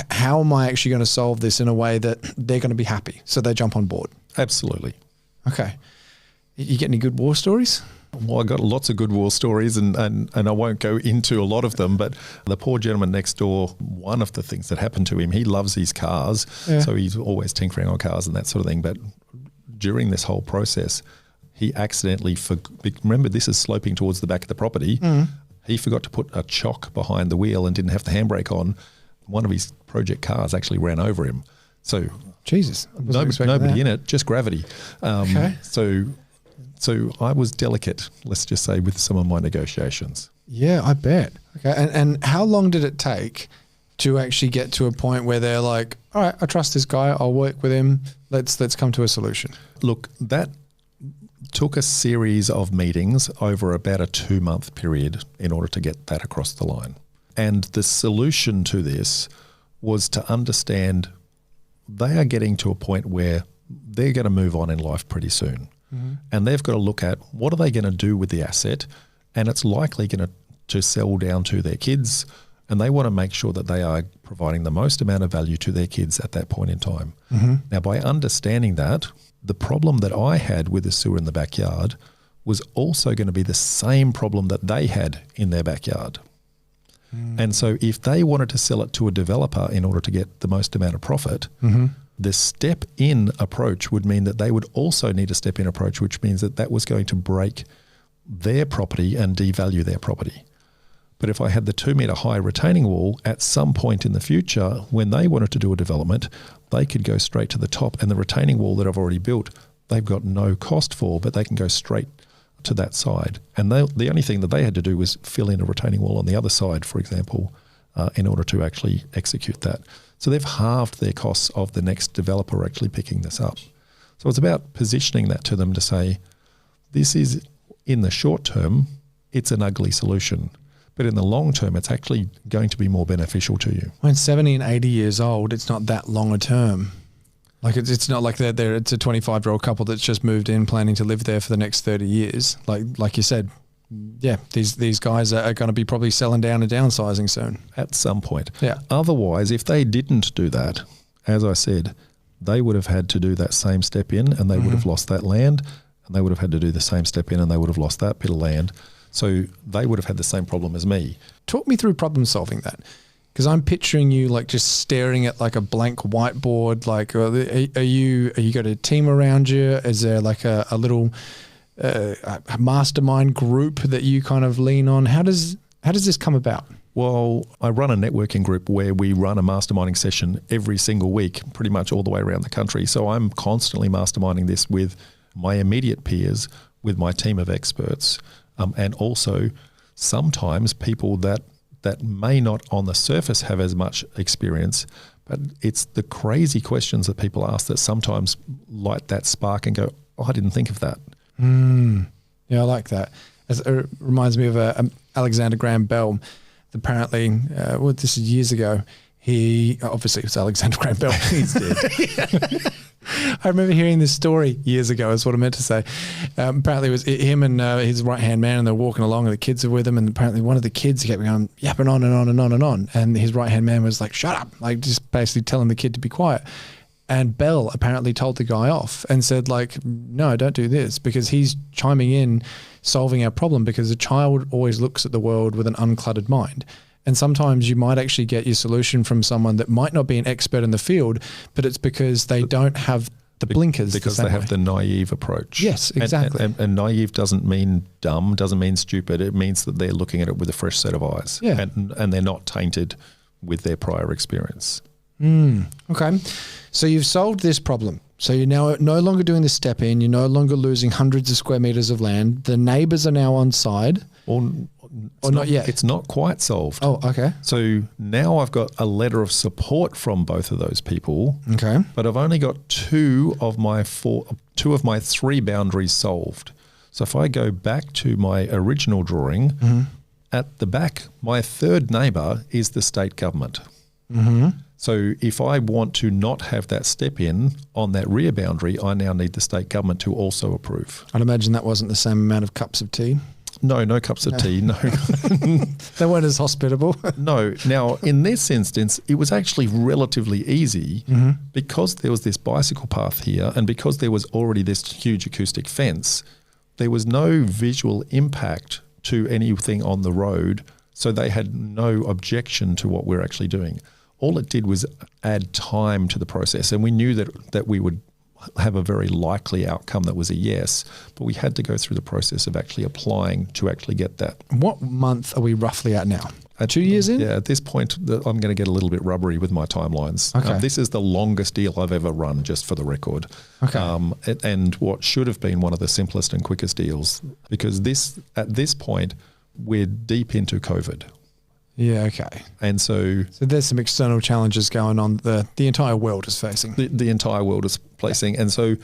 how am I actually going to solve this in a way that they're going to be happy so they jump on board. Absolutely. Okay. You get any good war stories? Well, I got lots of good war stories and I won't go into a lot of them, but the poor gentleman next door, one of the things that happened to him, he loves his cars, so he's always tinkering on cars and that sort of thing. But during this whole process, he accidentally, remember this is sloping towards the back of the property, he forgot to put a chock behind the wheel and didn't have the handbrake on. One of his project cars actually ran over him. So Jesus, nobody in it, just gravity. Okay. So I was delicate, let's just say, with some of my negotiations. Yeah, I bet. Okay. And how long did it take to actually get to a point where they're like, all right, I trust this guy, I'll work with him, let's come to a solution? Look, that took a series of meetings over about a 2-month period in order to get that across the line. And the solution to this was to understand they are getting to a point where they're going to move on in life pretty soon. And they've got to look at what are they going to do with the asset, and it's likely going to sell down to their kids, and they want to make sure that they are providing the most amount of value to their kids at that point in time. Now, by understanding that, the problem that I had with the sewer in the backyard was also going to be the same problem that they had in their backyard. And so if they wanted to sell it to a developer in order to get the most amount of profit, the step-in approach would mean that they would also need a step-in approach, which means that was going to break their property and devalue their property. But if I had the 2 metre high retaining wall, at some point in the future, when they wanted to do a development, they could go straight to the top, and the retaining wall that I've already built, they've got no cost for, but they can go straight to that side. And the only thing that they had to do was fill in a retaining wall on the other side, for example, in order to actually execute that. So they've halved their costs of the next developer actually picking this up. So it's about positioning that to them to say, this is, in the short term, it's an ugly solution. But in the long term, it's actually going to be more beneficial to you. When 70 and 80 years old, it's not that long a term. Like it's not like it's a 25-year-old couple that's just moved in planning to live there for the next 30 years. Like you said, these guys are going to be probably selling down and downsizing soon. At some point. Yeah. Otherwise, if they didn't do that, as I said, they would have had to do that same step in and they would have lost that land, and they would have had to do the same step in and they would have lost that bit of land. So they would have had the same problem as me. Talk me through problem solving that. Because I'm picturing you like just staring at like a blank whiteboard. Like, are you got a team around you? Is there like a little a mastermind group that you kind of lean on? How does this come about? Well, I run a networking group where we run a masterminding session every single week, pretty much all the way around the country. So I'm constantly masterminding this with my immediate peers, with my team of experts, and also sometimes people that may not on the surface have as much experience, but it's the crazy questions that people ask that sometimes light that spark and go, oh, I didn't think of that. Yeah, I like that. It reminds me of Alexander Graham Bell. Apparently, this is years ago, obviously it was Alexander Graham Bell. He's dead. I remember hearing this story years ago, is what I meant to say. Apparently it was him and his right-hand man, and they're walking along and the kids are with him, and apparently one of the kids kept going, yapping on and on and on and on. And his right-hand man was like, shut up, like just basically telling the kid to be quiet. And Bell apparently told the guy off and said like, no, don't do this, because he's chiming in, solving our problem, because a child always looks at the world with an uncluttered mind. And sometimes you might actually get your solution from someone that might not be an expert in the field, but it's because they don't have the blinkers. Because they have the naive approach. Yes, exactly. And naive doesn't mean dumb, doesn't mean stupid. It means that they're looking at it with a fresh set of eyes. Yeah. And they're not tainted with their prior experience. Okay. So you've solved this problem. So you're now no longer doing the step in. You're no longer losing hundreds of square meters of land. The neighbors are now on side. Or not yet. It's not quite solved. Oh, okay. So now I've got a letter of support from both of those people. Okay. But I've only got two of my three boundaries solved. So if I go back to my original drawing, at the back, my third neighbour is the state government. So if I want to not have that step in on that rear boundary, I now need the state government to also approve. I'd imagine that wasn't the same amount of cups of tea. No cups of tea, no. They weren't as hospitable. No. Now, in this instance, it was actually relatively easy because there was this bicycle path here, and because there was already this huge acoustic fence, there was no visual impact to anything on the road, so they had no objection to what we're actually doing. All it did was add time to the process, and we knew that we would have a very likely outcome that was a yes, but we had to go through the process of actually applying to actually get that. What month are we roughly at now? 2 years in? Yeah, at this point, I'm going to get a little bit rubbery with my timelines. Okay. This is the longest deal I've ever run, just for the record. Okay. And what should have been one of the simplest and quickest deals, because at this point, we're deep into COVID. Yeah, okay. And so there's some external challenges going on the entire world is facing. The entire world is facing. And so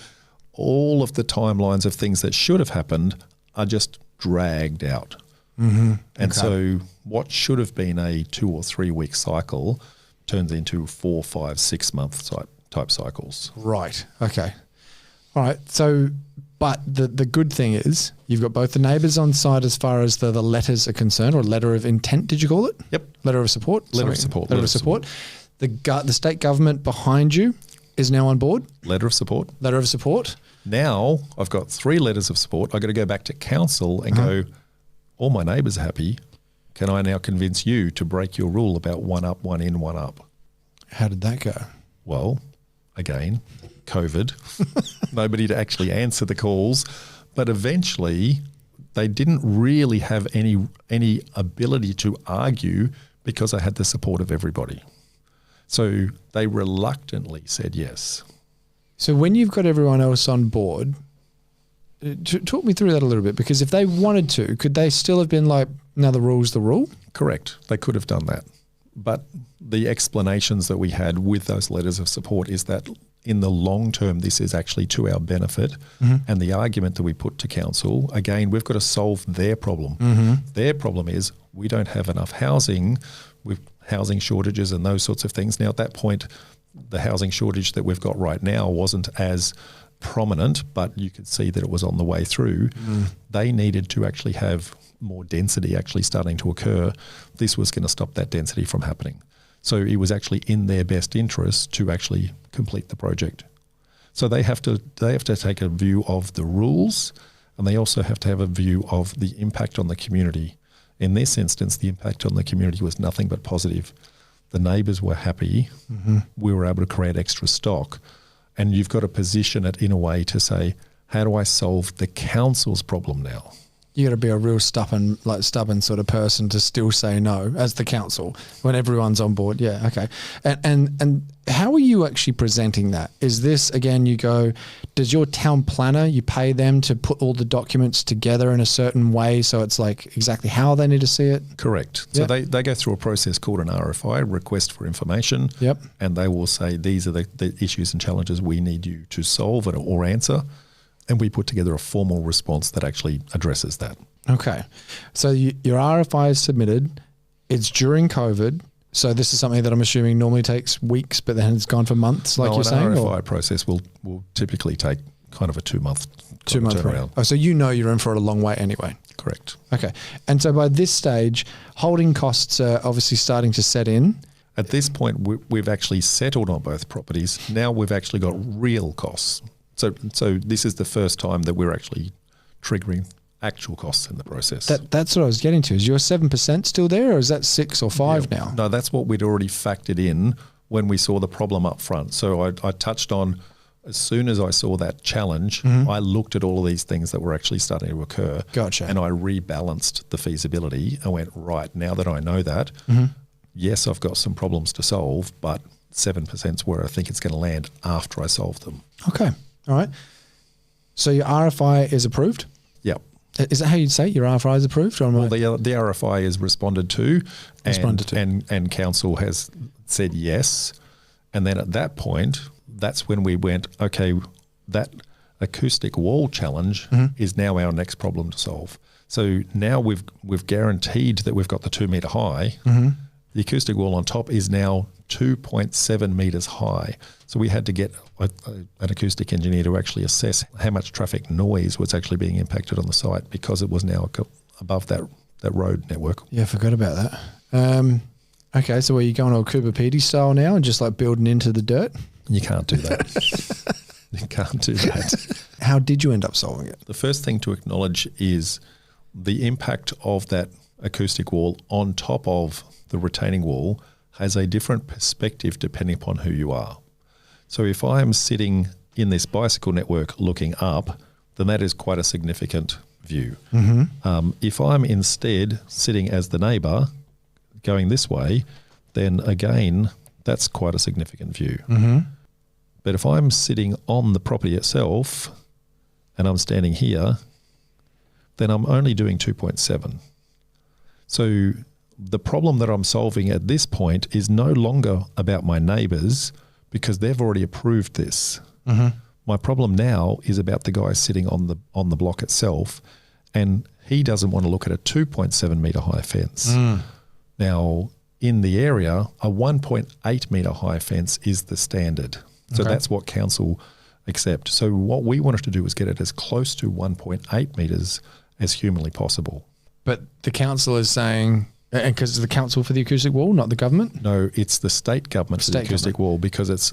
all of the timelines of things that should have happened are just dragged out. And so what should have been a 2 or 3 week cycle turns into 4, 5, 6 month type cycles. Right. Okay. All right. So, but the good thing is you've got both the neighbours on side as far as the letters are concerned, or letter of intent, did you call it? Yep. Letter of support? Letter of support. Letter of support. The state government behind you is now on board? Letter of support. Letter of support. Now I've got 3 letters of support. I've got to go back to council and go, all my neighbours are happy. Can I now convince you to break your rule about 1 up, 1 in, 1 up? How did that go? Well, again, COVID, nobody to actually answer the calls, but eventually they didn't really have any ability to argue because I had the support of everybody. So they reluctantly said yes. So when you've got everyone else on board, talk me through that a little bit, because if they wanted to, could they still have been like, no, the rule's the rule? Correct. They could have done that. But the explanations that we had with those letters of support is that in the long term, this is actually to our benefit. And the argument that we put to council, again, we've got to solve their problem. Their problem is we don't have enough housing with housing shortages and those sorts of things. Now, at that point, the housing shortage that we've got right now wasn't as prominent, but you could see that it was on the way through. They needed to actually have more density actually starting to occur, this was going to stop that density from happening. So it was actually in their best interest to actually complete the project. So they have to take a view of the rules, and they also have to have a view of the impact on the community. In this instance, the impact on the community was nothing but positive. The neighbours were happy. Mm-hmm. We were able to create extra stock. And you've got to position it in a way to say, how do I solve the council's problem now? You got to be a real stubborn sort of person to still say no as the council when everyone's on board. Yeah, okay. And how are you actually presenting that? Is this, again, you go, does your town planner, you pay them to put all the documents together in a certain way so it's like exactly how they need to see it? Correct. Yep. So they go through a process called an RFI, request for information. Yep. And they will say, these are the issues and challenges we need you to solve or answer. And we put together a formal response that actually addresses that. Okay. So your RFI is submitted. It's during COVID. So this is something that I'm assuming normally takes weeks, but then it's gone for months, like you're saying? An RFI process will typically take kind of a 2-month turnaround. Oh, so you're in for a long wait anyway. Correct. Okay. And so by this stage, holding costs are obviously starting to set in. At this point, we've actually settled on both properties. Now we've actually got real costs. So this is the first time that we're actually triggering actual costs in the process. That's what I was getting to. Is your 7% still there, or is that 6 or 5 now? No, that's what we'd already factored in when we saw the problem up front. So I touched on, as soon as I saw that challenge, mm-hmm. I looked at all of these things that were actually starting to occur. Gotcha. And I rebalanced the feasibility and went, right, now that I know that, mm-hmm. yes, I've got some problems to solve, but 7% is where I think it's going to land after I solve them. Okay. All right. So your RFI is approved? Yep. Is that how you'd say your RFI is approved? Or well, the RFI is responded to, and council has said yes. And then at that point, that's when we went, okay, that acoustic wall challenge mm-hmm. is now our next problem to solve. So now we've guaranteed that we've got the 2 metre high. Mm-hmm. The acoustic wall on top is now 2.7 metres high. So we had to get an acoustic engineer to actually assess how much traffic noise was actually being impacted on the site because it was now above that road network. Yeah, I forgot about that. Okay, so are you going all Cooper Pedy style now and just like building into the dirt? You can't do that. You can't do that. How did you end up solving it? The first thing to acknowledge is the impact of that acoustic wall on top of the retaining wall has a different perspective depending upon who you are. So if I am sitting in this bicycle network looking up, then that is quite a significant view. Mm-hmm. If I'm instead sitting as the neighbour going this way, then again, that's quite a significant view. Mm-hmm. But if I'm sitting on the property itself and I'm standing here, then I'm only doing 2.7. So the problem that I'm solving at this point is no longer about my neighbours because they've already approved this. Mm-hmm. My problem now is about the guy sitting on the block itself, and he doesn't want to look at a 2.7 metre high fence. Now, in the area, a 1.8 metre high fence is the standard. So that's what council accept. So what we wanted to do was get it as close to 1.8 metres as humanly possible. But the council is saying, and because the council for the acoustic wall, not the government? No, it's the state government for the acoustic wall because it's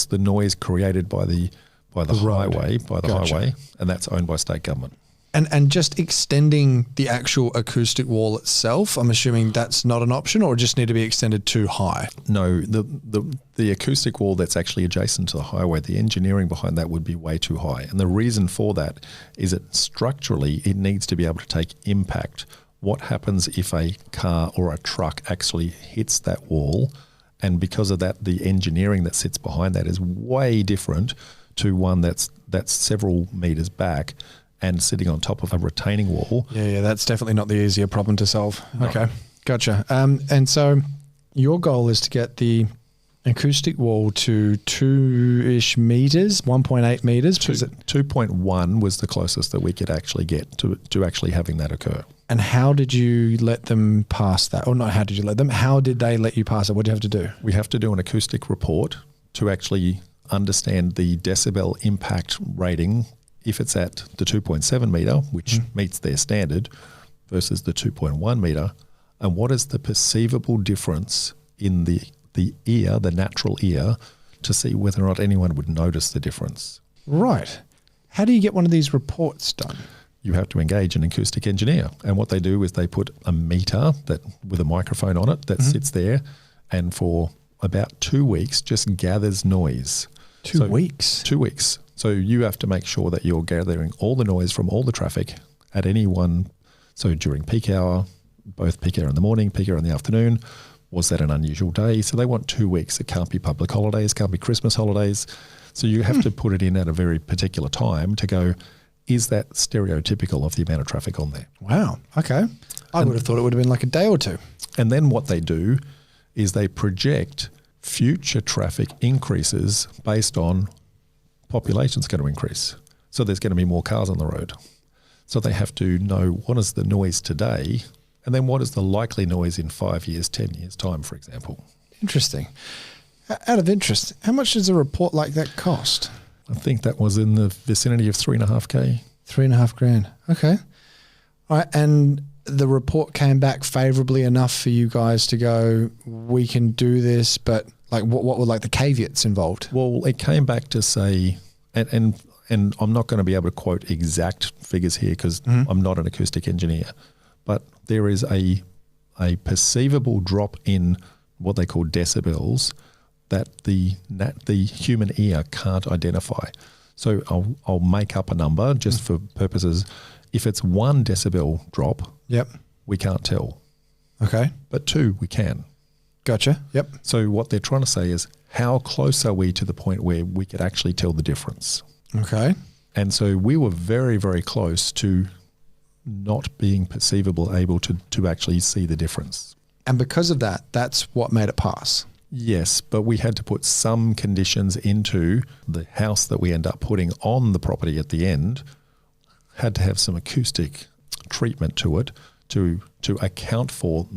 the noise created by the highway, highway, and that's owned by state government. And just extending the actual acoustic wall itself, I'm assuming that's not an option, or just need to be extended too high? No, the acoustic wall that's actually adjacent to the highway, the engineering behind that would be way too high. And the reason for that is that structurally it needs to be able to take impact. What happens if a car or a truck actually hits that wall? And because of that, the engineering that sits behind that is way different to one that's several metres back and sitting on top of a retaining wall. Yeah, that's definitely not the easier problem to solve. No. Okay, gotcha. And so your goal is to get the acoustic wall to 2-ish metres, 1.8 metres? 2.1 was the closest that we could actually get to actually having that occur. And how did you let them pass that? Or not how did you let them? How did they let you pass it? What do you have to do? We have to do an acoustic report to actually understand the decibel impact rating. If it's at the 2.7 metre, which meets their standard, versus the 2.1 metre, and what is the perceivable difference in the ear, the natural ear, to see whether or not anyone would notice the difference. Right. How do you get one of these reports done? You have to engage an acoustic engineer. And what they do is they put a meter that with a microphone on it that sits there, and for about 2 weeks just gathers noise. 2 weeks? 2 weeks. So you have to make sure that you're gathering all the noise from all the traffic at any one. So during peak hour, both peak hour in the morning, peak hour in the afternoon. Was that an unusual day? So they want 2 weeks. It can't be public holidays, can't be Christmas holidays. So you have to put it in at a very particular time to go, is that stereotypical of the amount of traffic on there? Wow. Okay. I would have thought it would have been like a day or two. And then what they do is they project future traffic increases based on population's going to increase. So there's going to be more cars on the road. So they have to know what is the noise today, and then what is the likely noise in 5 years, 10 years time, for example. Interesting. Out of interest, how much does a report like that cost? I think that was in the vicinity of $3.5K. $3,500. Okay. All right. And the report came back favorably enough for you guys to go, we can do this, but like what were like the caveats involved? Well, it came back to say, and I'm not going to be able to quote exact figures here because I'm not an acoustic engineer, but there is a perceivable drop in what they call decibels that the human ear can't identify. So I'll make up a number just for purposes. If it's 1 decibel drop, we can't tell. Okay. But 2, we can. Gotcha. Yep. So what they're trying to say is, how close are we to the point where we could actually tell the difference? Okay. And so we were very, very close to not being perceivable, able to actually see the difference. And because of that, that's what made it pass. Yes, but we had to put some conditions into the house that we end up putting on the property at the end, had to have some acoustic treatment to it to account for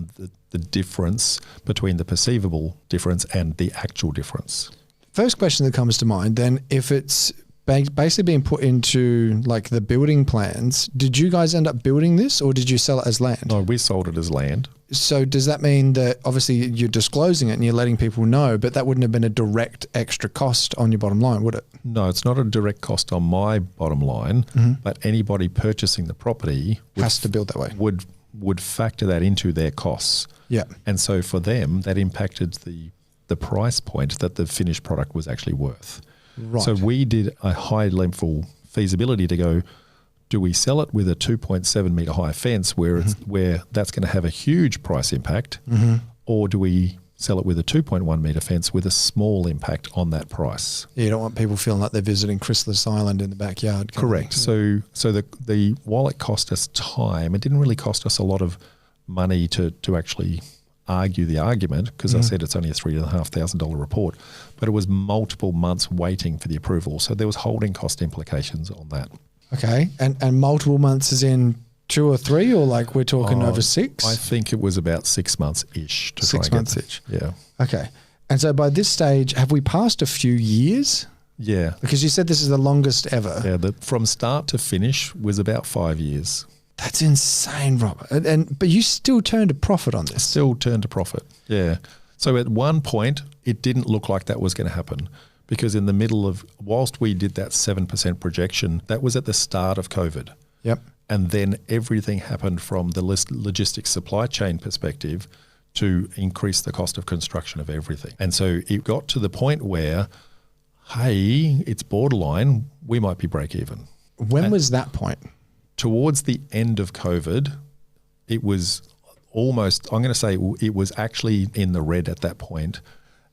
the difference between the perceivable difference and the actual difference. First question that comes to mind then, if it's basically being put into like the building plans, did you guys end up building this or did you sell it as land? No, we sold it as land. So does that mean that obviously you're disclosing it and you're letting people know, but that wouldn't have been a direct extra cost on your bottom line, would it? No, it's not a direct cost on my bottom line, but anybody purchasing the property has to build that way. Would factor that into their costs. Yeah. And so for them, that impacted the price point that the finished product was actually worth. Right. So we did a high level feasibility to go, do we sell it with a 2.7 metre high fence where that's going to have a huge price impact, or do we sell it with a 2.1 metre fence with a small impact on that price? You don't want people feeling like they're visiting Chrysalis Island in the backyard. Correct. So the while it cost us time, it didn't really cost us a lot of money to actually argue the argument, because I said it's only a $3,500 report, but it was multiple months waiting for the approval. So there was holding cost implications on that. Okay. And multiple months as in 2 or 3, or like we're talking over 6? I think it was about 6 months-ish. 6 months-ish. Yeah. Okay. And so by this stage, have we passed a few years? Yeah. Because you said this is the longest ever. Yeah. From start to finish was about 5 years. That's insane, Robert. But you still turned a profit on this. Still turned a profit. Yeah. So at one point, it didn't look like that was going to happen, because in the middle of, whilst we did that 7% projection, that was at the start of COVID. Yep. And then everything happened from the logistics supply chain perspective to increase the cost of construction of everything. And so it got to the point where, hey, it's borderline, we might be break even. When was that point? Towards the end of COVID, it was almost, I'm going to say it was actually in the red at that point.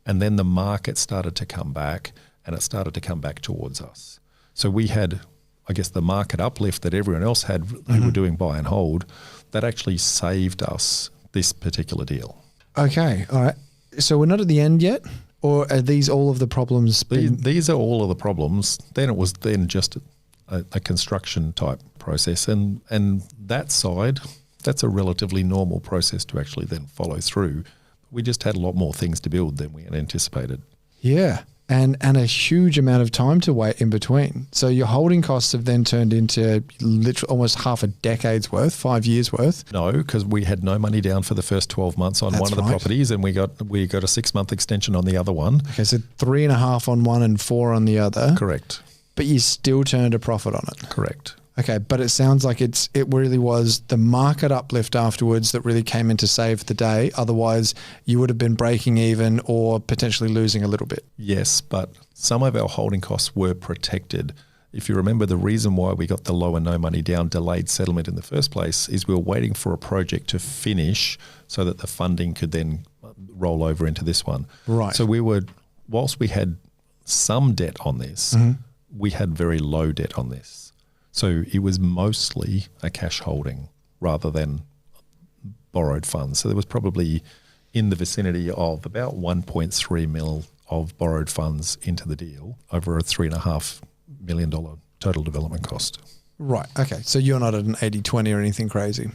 And then the market started to come back, and it started to come back towards us. So we had, I guess, the market uplift that everyone else had, who were doing buy and hold, that actually saved us this particular deal. Okay. All right. So we're not at the end yet, or are these all of the problems? These are all of the problems. Then it was then just a construction type process. And that side, that's a relatively normal process to actually then follow through. We just had a lot more things to build than we had anticipated. Yeah. and a huge amount of time to wait in between. So your holding costs have then turned into literally almost half a decade's worth, 5 years worth. No, because we had no money down for the first 12 months on one of the properties, and we got a 6-month extension on the other one. Okay, so 3.5 on one and 4 on the other. Correct. But you still turned a profit on it. Correct. Okay, but it sounds like it really was the market uplift afterwards that really came in to save the day. Otherwise, you would have been breaking even or potentially losing a little bit. Yes, but some of our holding costs were protected. If you remember, the reason why we got the low and no money down delayed settlement in the first place is we were waiting for a project to finish so that the funding could then roll over into this one. Right. So whilst we had some debt on this, we had very low debt on this. So it was mostly a cash holding rather than borrowed funds. So there was probably in the vicinity of about 1.3 mil of borrowed funds into the deal over a $3.5 million total development cost. Right. Okay. So you're not at an 80-20 or anything crazy?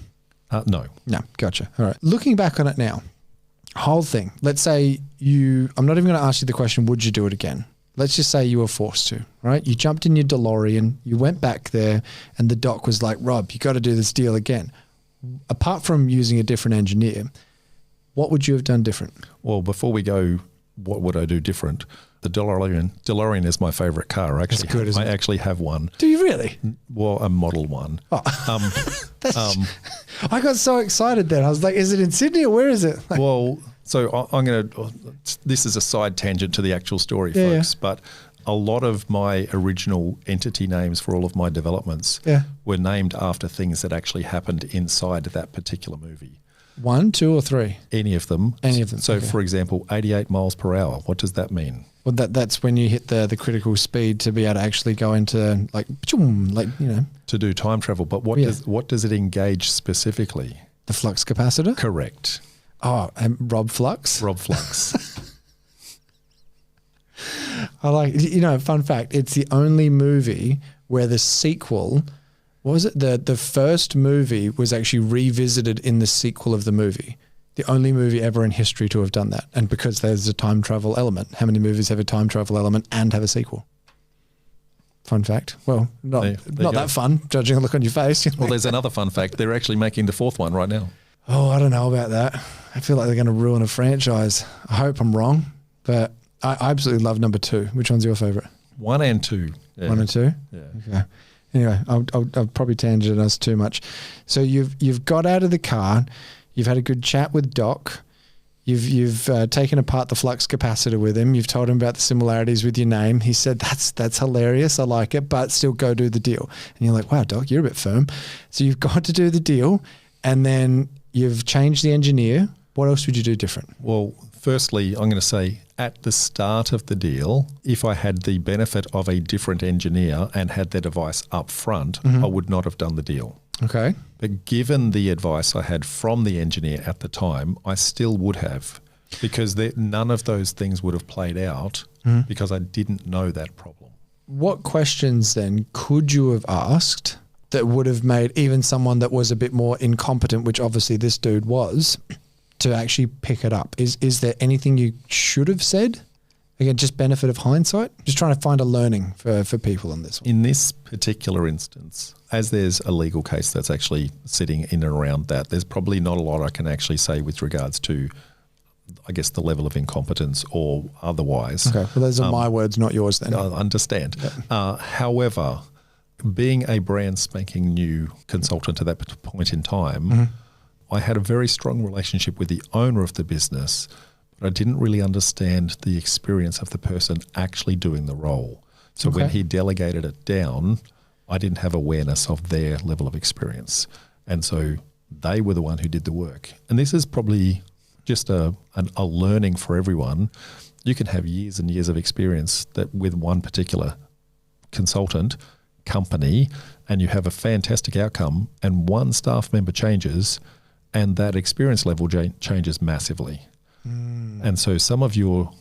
No. No. Gotcha. All right. Looking back on it now, whole thing, let's say I'm not even going to ask you the question, would you do it again? Let's just say you were forced to, right? You jumped in your DeLorean, you went back there, and the doc was like, Rob, you got to do this deal again. Apart from using a different engineer, what would you have done different? Well, before we go, what would I do different? The DeLorean is my favorite car. Actually, it's good, isn't it? I actually have one. Do you really? Well, a model one. Oh. I got so excited then. I was like, is it in Sydney or where is it? Well, so I'm going to, this is a side tangent to the actual story, folks, but a lot of my original entity names for all of my developments were named after things that actually happened inside that particular movie. 1, 2 or 3? Any of them. Any of them. So for example, 88 miles per hour, what does that mean? Well, that's when you hit the critical speed to be able to actually go into to do time travel. But what does it engage specifically? The flux capacitor? Correct. Oh, and Rob Flux? Rob Flux. I like, fun fact, it's the only movie where the sequel, what was it? The first movie was actually revisited in the sequel of the movie. The only movie ever in history to have done that. And because there's a time travel element. How many movies have a time travel element and have a sequel? Fun fact. Well, not that fun, judging a look on your face. Well, there's another fun fact. They're actually making the 4th one right now. Oh, I don't know about that. I feel like they're going to ruin a franchise. I hope I'm wrong, but I absolutely love number 2. Which one's your favorite? 1 and 2. Yeah. 1 and 2? Yeah. Okay. Anyway, I'll probably tangent us too much. So you've got out of the car, you've had a good chat with Doc, you've taken apart the flux capacitor with him, you've told him about the similarities with your name. He said, that's hilarious, I like it, but still go do the deal. And you're like, wow, Doc, you're a bit firm. So you've got to do the deal, and then you've changed the engineer. What else would you do different? Well, firstly, I'm going to say at the start of the deal, if I had the benefit of a different engineer and had their device up front, I would not have done the deal. Okay. But given the advice I had from the engineer at the time, I still would have, because none of those things would have played out because I didn't know that problem. What questions then could you have asked that would have made even someone that was a bit more incompetent, which obviously this dude was, to actually pick it up? Is there anything you should have said? Again, just benefit of hindsight? Just trying to find a learning for people on this one. In this particular instance, as there's a legal case that's actually sitting in and around that, there's probably not a lot I can actually say with regards to, I guess, the level of incompetence or otherwise. Okay, well, those are my words, not yours then. I understand. Yep. However, being a brand spanking new consultant at that point in time, I had a very strong relationship with the owner of the business, but I didn't really understand the experience of the person actually doing the role. So when he delegated it down, I didn't have awareness of their level of experience. And so they were the one who did the work. And this is probably just a learning for everyone. You can have years and years of experience that with one particular consultant company, and you have a fantastic outcome, and one staff member changes, and that experience level changes massively. And so some of your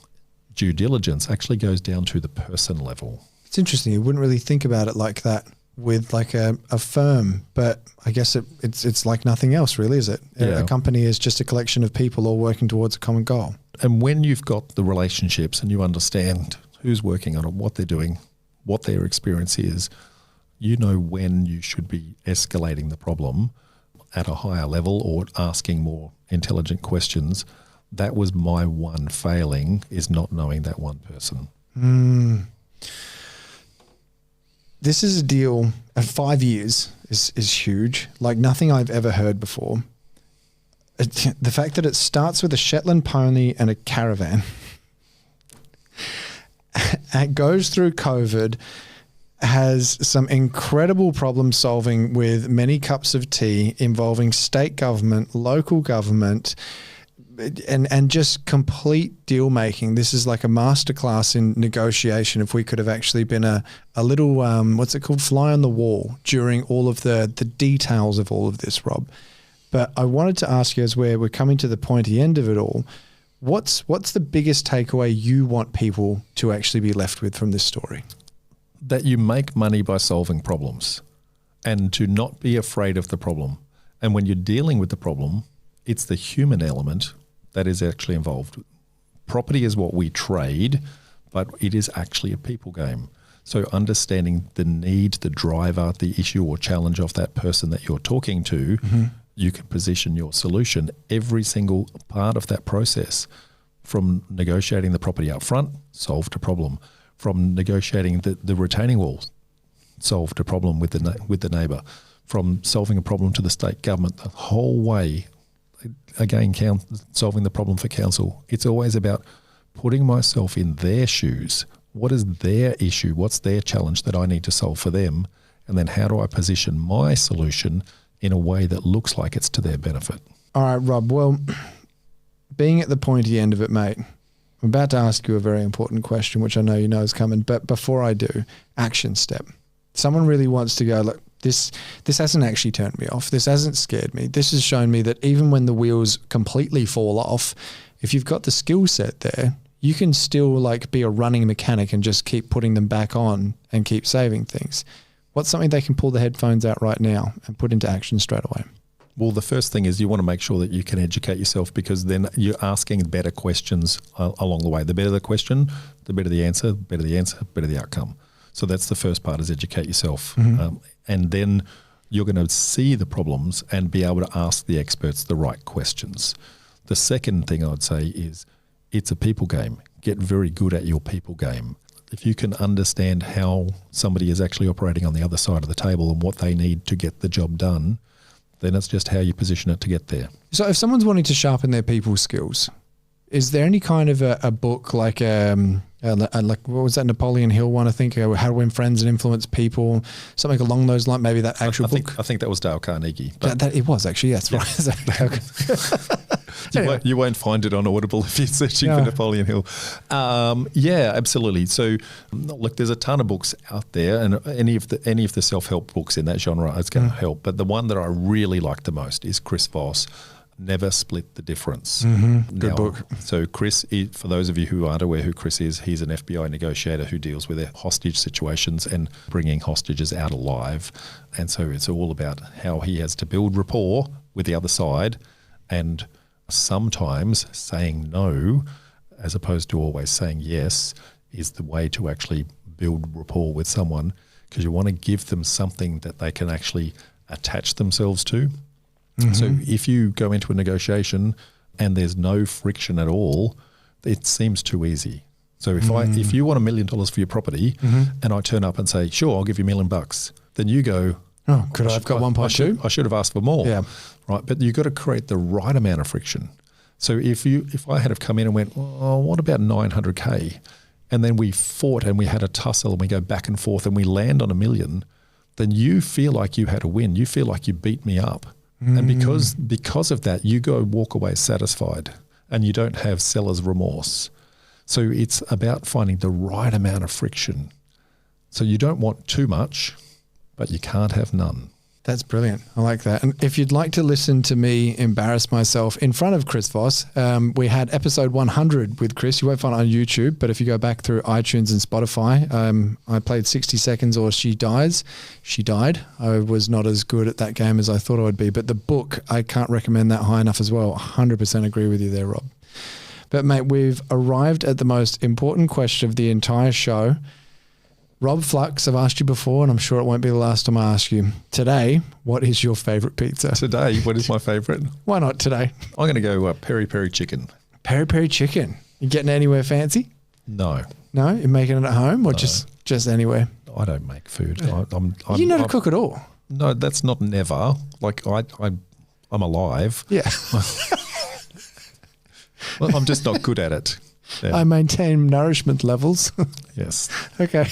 due diligence actually goes down to the person level. It's interesting. You wouldn't really think about it like that with like a firm, but I guess it's like nothing else really, is it? Yeah. A company is just a collection of people all working towards a common goal. And when you've got the relationships and you understand who's working on it, what they're doing, what their experience is. You know when you should be escalating the problem at a higher level or asking more intelligent questions. That was my one failing, is not knowing that one person. This is a deal at 5 years is huge, like nothing I've ever heard before. The fact that it starts with a Shetland pony and a caravan, it goes through COVID, has some incredible problem solving with many cups of tea involving state government, local government, and just complete deal making. This is like a masterclass in negotiation. If we could have actually been a little, what's it called, fly on the wall during all of the details of all of this, Rob. But I wanted to ask you, as we're coming to the pointy end of it all, what's the biggest takeaway you want people to actually be left with from this story? That you make money by solving problems, and to not be afraid of the problem. And when you're dealing with the problem, it's the human element that is actually involved. Property is what we trade, but it is actually a people game. So understanding the need, the driver, the issue or challenge of that person that you're talking to, you can position your solution every single part of that process. From negotiating the property up front, solved a problem. From negotiating the retaining wall, solved a problem with the neighbour. From solving a problem to the state government, the whole way, again, solving the problem for council. It's always about putting myself in their shoes. What is their issue? What's their challenge that I need to solve for them? And then how do I position my solution in a way that looks like it's to their benefit? All right, Rob. Well, being at the pointy end of it, mate, I'm about to ask you a very important question, which I know you know is coming. But before I do, action step. Someone really wants to go, look, this hasn't actually turned me off. This hasn't scared me. This has shown me that even when the wheels completely fall off, if you've got the skill set there, you can still like be a running mechanic and just keep putting them back on and keep saving things. What's something they can pull the headphones out right now and put into action straight away? Well, the first thing is you want to make sure that you can educate yourself, because then you're asking better questions along the way. The better the question, the better the answer, better the outcome. So that's the first part, is educate yourself. And then you're going to see the problems and be able to ask the experts the right questions. The second thing I'd say is it's a people game. Get very good at your people game. If you can understand how somebody is actually operating on the other side of the table and what they need to get the job done, then it's just how you position it to get there. So if someone's wanting to sharpen their people skills, is there any kind of a book like what was that Napoleon Hill one, I think, How to Win Friends and Influence People, something along those lines, maybe that actual book? I think that was Dale Carnegie. That it was actually, yes, right. You won't find it on Audible if you're searching for Napoleon Hill. Yeah, absolutely. So look, there's a ton of books out there, and any of the self-help books in that genre is going to help. But the one that I really like the most is Chris Voss, Never Split the Difference. Good book. So Chris, for those of you who aren't aware who Chris is, he's an FBI negotiator who deals with hostage situations and bringing hostages out alive. And so it's all about how he has to build rapport with the other side, and sometimes saying no as opposed to always saying yes is the way to actually build rapport with someone, because you want to give them something that they can actually attach themselves to. So if you go into a negotiation and there's no friction at all, it seems too easy. So if you want $1 million for your property and I turn up and say, sure, I'll give you $1 million, then you go, oh, could I've got 1.2? I should have asked for more. Yeah. Right. But you've got to create the right amount of friction. So if I had have come in and went, oh, what about 900K? And then we fought and we had a tussle and we go back and forth and we land on $1 million, then you feel like you had a win. You feel like you beat me up. And because of that, you walk away satisfied and you don't have seller's remorse. So it's about finding the right amount of friction. So you don't want too much, but you can't have none. That's brilliant. I like that. And if you'd like to listen to me embarrass myself in front of Chris Voss, we had episode 100 with Chris. You won't find it on YouTube, but if you go back through iTunes and Spotify, I played 60 seconds or She Dies. She died. I was not as good at that game as I thought I would be, but the book, I can't recommend that high enough as well. 100% agree with you there, Rob. But mate, we've arrived at the most important question of the entire show. Rob Flux, I've asked you before, and I'm sure it won't be the last time I ask you. Today, what is your favourite pizza? Today, what is my favourite? Why not today? I'm going to go peri peri chicken. Peri peri chicken. You getting anywhere fancy? No. No? You're making it at home or just anywhere? I don't make food. Yeah. You're not a cook at all? No, that's not never. Like I'm alive. Yeah. Well, I'm just not good at it. Yeah. I maintain nourishment levels. Yes. Okay.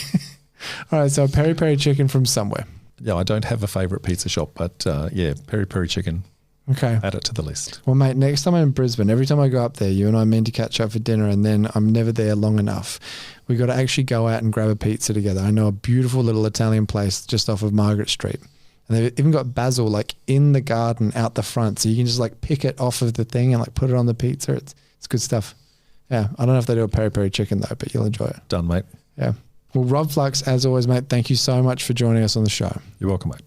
All right. So peri peri chicken from somewhere. Yeah, I don't have a favourite pizza shop, but yeah, peri peri chicken. Okay. Add it to the list. Well, mate, next time I'm in Brisbane, every time I go up there, you and I mean to catch up for dinner, and then I'm never there long enough. We got to actually go out and grab a pizza together. I know a beautiful little Italian place just off of Margaret Street. And they've even got basil like in the garden out the front. So you can just like pick it off of the thing and like put it on the pizza. It's good stuff. Yeah. I don't know if they do a peri peri chicken though, but you'll enjoy it. Done, mate. Yeah. Well, Rob Flux, as always, mate, thank you so much for joining us on the show. You're welcome, mate.